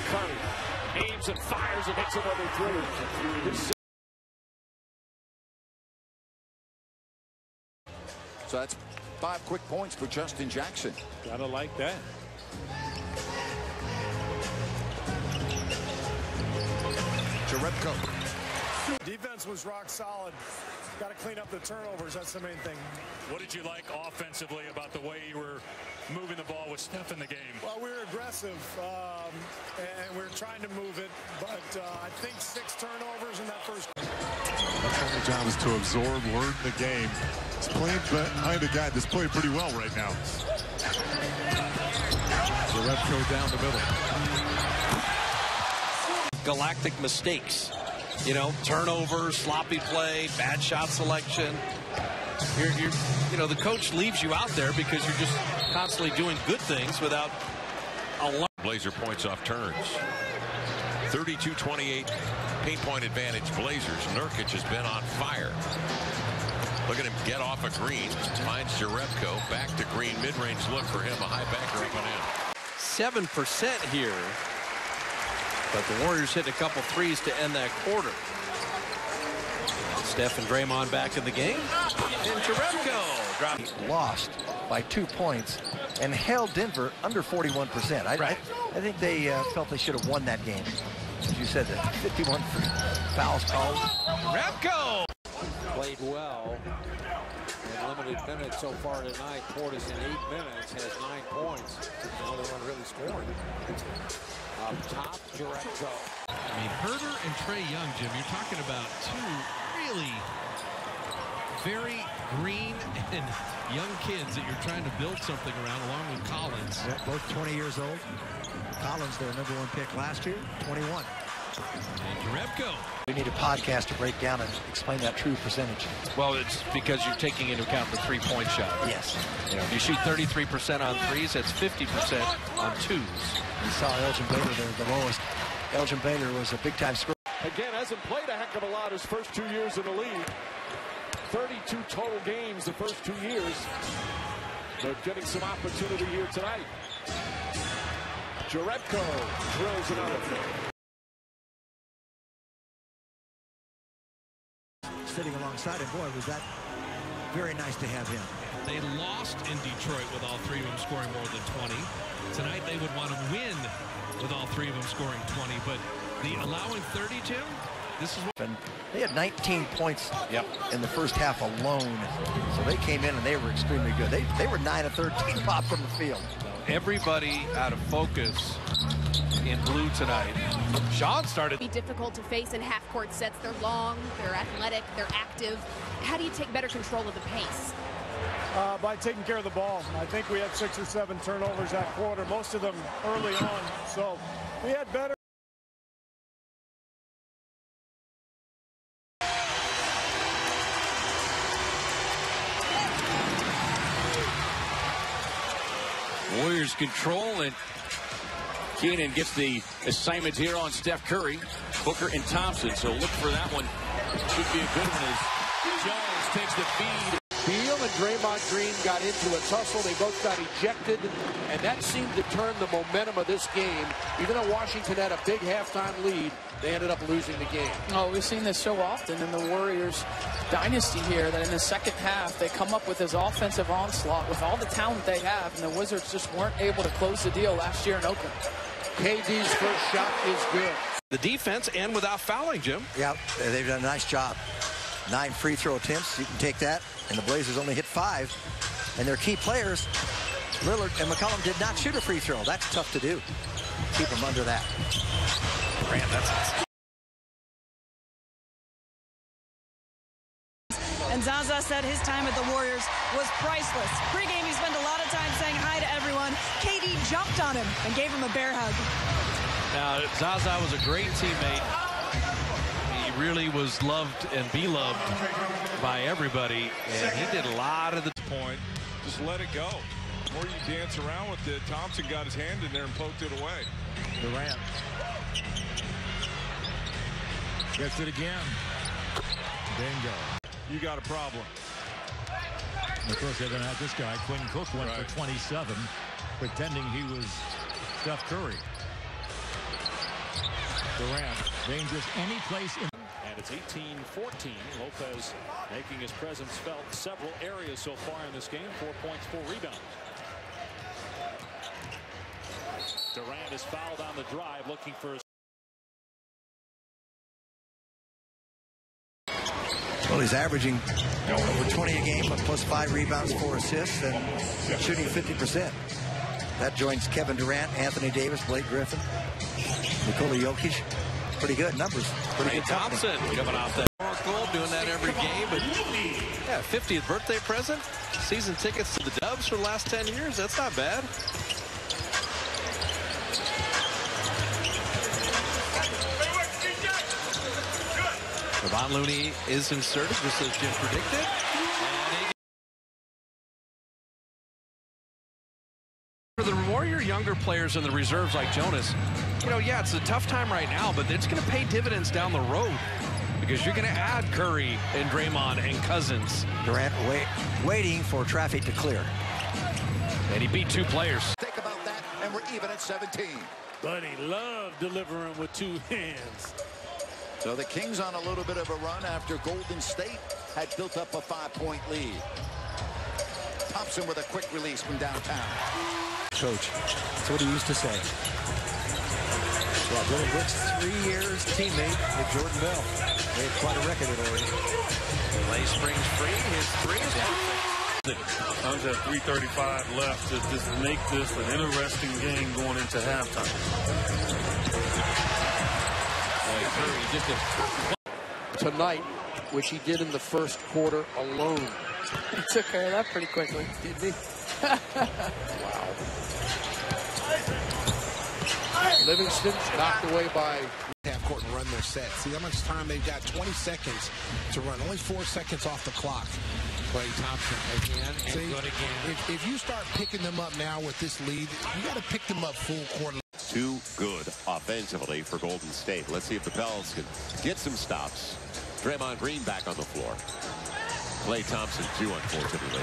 Curry aims and fires and hits another 3. So that's 5 quick points for Justin Jackson. Gotta like that. Jerebko. Defense was rock solid. Got to clean up the turnovers. That's the main thing. What did you like offensively about the way you were moving the ball with Steph in the game? Well, we were aggressive, and we were trying to move it, but I think 6 turnovers in that first. That's only job is to absorb, learn the game. He's playing behind a guy that's playing pretty well right now. Jerebko down the middle. Galactic mistakes. You know, turnovers, sloppy play, bad shot selection. The coach leaves you out there because you're just constantly doing good things without a lot. Blazer points off turns. 32-28 paint point advantage Blazers. Nurkic has been on fire. Look at him get off a Green. Finds Jerebko. Back to Green. Mid-range look for him. A high banker up and in. 7% here. But the Warriors hit a couple threes to end that quarter. Steph and Draymond back in the game. And Jerebko dropped. Lost by 2 points and held Denver under 41%. I think they felt they should have won that game. As you said, that 51 fouls called. Jerebko played well. In limited minutes so far tonight. Portis in 8 minutes has 9 points. Another one really scoring. Up top, Jerebko. I mean, Herter and Trae Young, Jim, you're talking about 2 really very green and young kids that you're trying to build something around, along with Collins. Yeah, both 20 years old. Collins, their #1 pick last year, 21. And Jerebko. We need a podcast to break down and explain that true percentage. Well, it's because you're taking into account the 3-point shot. Yes. If you shoot 33% on threes, that's 50% on twos. You saw Elgin Baylor there, the lowest. Elgin Baylor was a big-time scorer. Again, hasn't played a heck of a lot his first 2 years in the league. 32 total games the first 2 years. They're getting some opportunity here tonight. Jerebko drills another. Sitting alongside him, boy, was that very nice to have him. They lost in Detroit with all 3 of them scoring more than 20. Tonight they would want to win with all 3 of them scoring 20, but the allowing 30, Jim, this is what... And they had 19 points in the first half alone, so they came in and they were extremely good. They were 9 of 13 pops from the field. Everybody out of focus in blue tonight. Sean started. Be difficult to face in half-court sets. They're long, they're athletic, they're active. How do you take better control of the pace? By taking care of the ball. I think we had 6 or 7 turnovers that quarter, most of them early on. So we had better. Warriors control, and Keenan gets the assignment here on Steph Curry, Booker, and Thompson. So look for that one. Should be a good one as Jones takes the feed. Beal and Draymond Green got into a tussle. They both got ejected, and that seemed to turn the momentum of this game. Even though Washington had a big halftime lead, they ended up losing the game. Oh, we've seen this so often in the Warriors dynasty here, that in the second half they come up with this offensive onslaught with all the talent they have, and the Wizards just weren't able to close the deal last year in Oakland. KD's first shot is good. The defense and without fouling, Jim. Yeah, they've done a nice job. 9 free throw attempts. You can take that. And the Blazers only hit 5. And their key players, Lillard and McCollum, did not shoot a free throw. That's tough to do. Keep them under that. Grant, that's awesome. And Zaza said his time at the Warriors was priceless. Pre-game, he spent a lot of time saying hi to everyone. KD jumped on him and gave him a bear hug. Now, Zaza was a great teammate. He really was loved and beloved by everybody, and he did a lot of the point. Just let it go. The more you dance around with it, Thompson got his hand in there and poked it away. Durant gets it again. Bingo. You got a problem. And of course, they're going to have this guy, Quinn Cook, went for 27, pretending he was Steph Curry. Durant, dangerous any place in. And it's 18-14. Lopez making his presence felt several areas so far in this game. 4 points, 4 rebounds. Durant is fouled on the drive, looking for his. Well, he's averaging over 20 a game, plus 5 rebounds, 4 assists, and shooting 50%. That joins Kevin Durant, Anthony Davis, Blake Griffin, Nikola Jokic. Pretty good numbers. Pretty good Thompson coming off that goal, doing that every game. But yeah, 50th birthday present, season tickets to the Dubs for the last 10 years. That's not bad. Kevon Looney is inserted, just as Jim predicted. For the Warrior younger players and the reserves like Jonas, you know, yeah, it's a tough time right now, but it's going to pay dividends down the road because you're going to add Curry and Draymond and Cousins. Durant waiting for traffic to clear. And he beat 2 players. Think about that, and we're even at 17. But he loved delivering with 2 hands. So the Kings on a little bit of a run after Golden State had built up a 5-point lead. Thompson with a quick release from downtown. Coach, that's what he used to say. Yeah, Dylan Brooks, 3 years teammate with Jordan Bell. They had quite a record already. Clay springs free. His 3 is perfect. Suns have 3:35 left to just make this an interesting game going into halftime. Tonight, which he did in the first quarter alone. He took care of that pretty quickly. Did he? Wow. Livingston knocked away by half court and run their set. See how much time they've got. 20 seconds to run. Only 4 seconds off the clock. Klay Thompson again and see, good again. If you start picking them up now with this lead, you got to pick them up full court. Too good offensively for Golden State. Let's see if the Pels can get some stops. Draymond Green back on the floor. Klay Thompson too, unfortunately.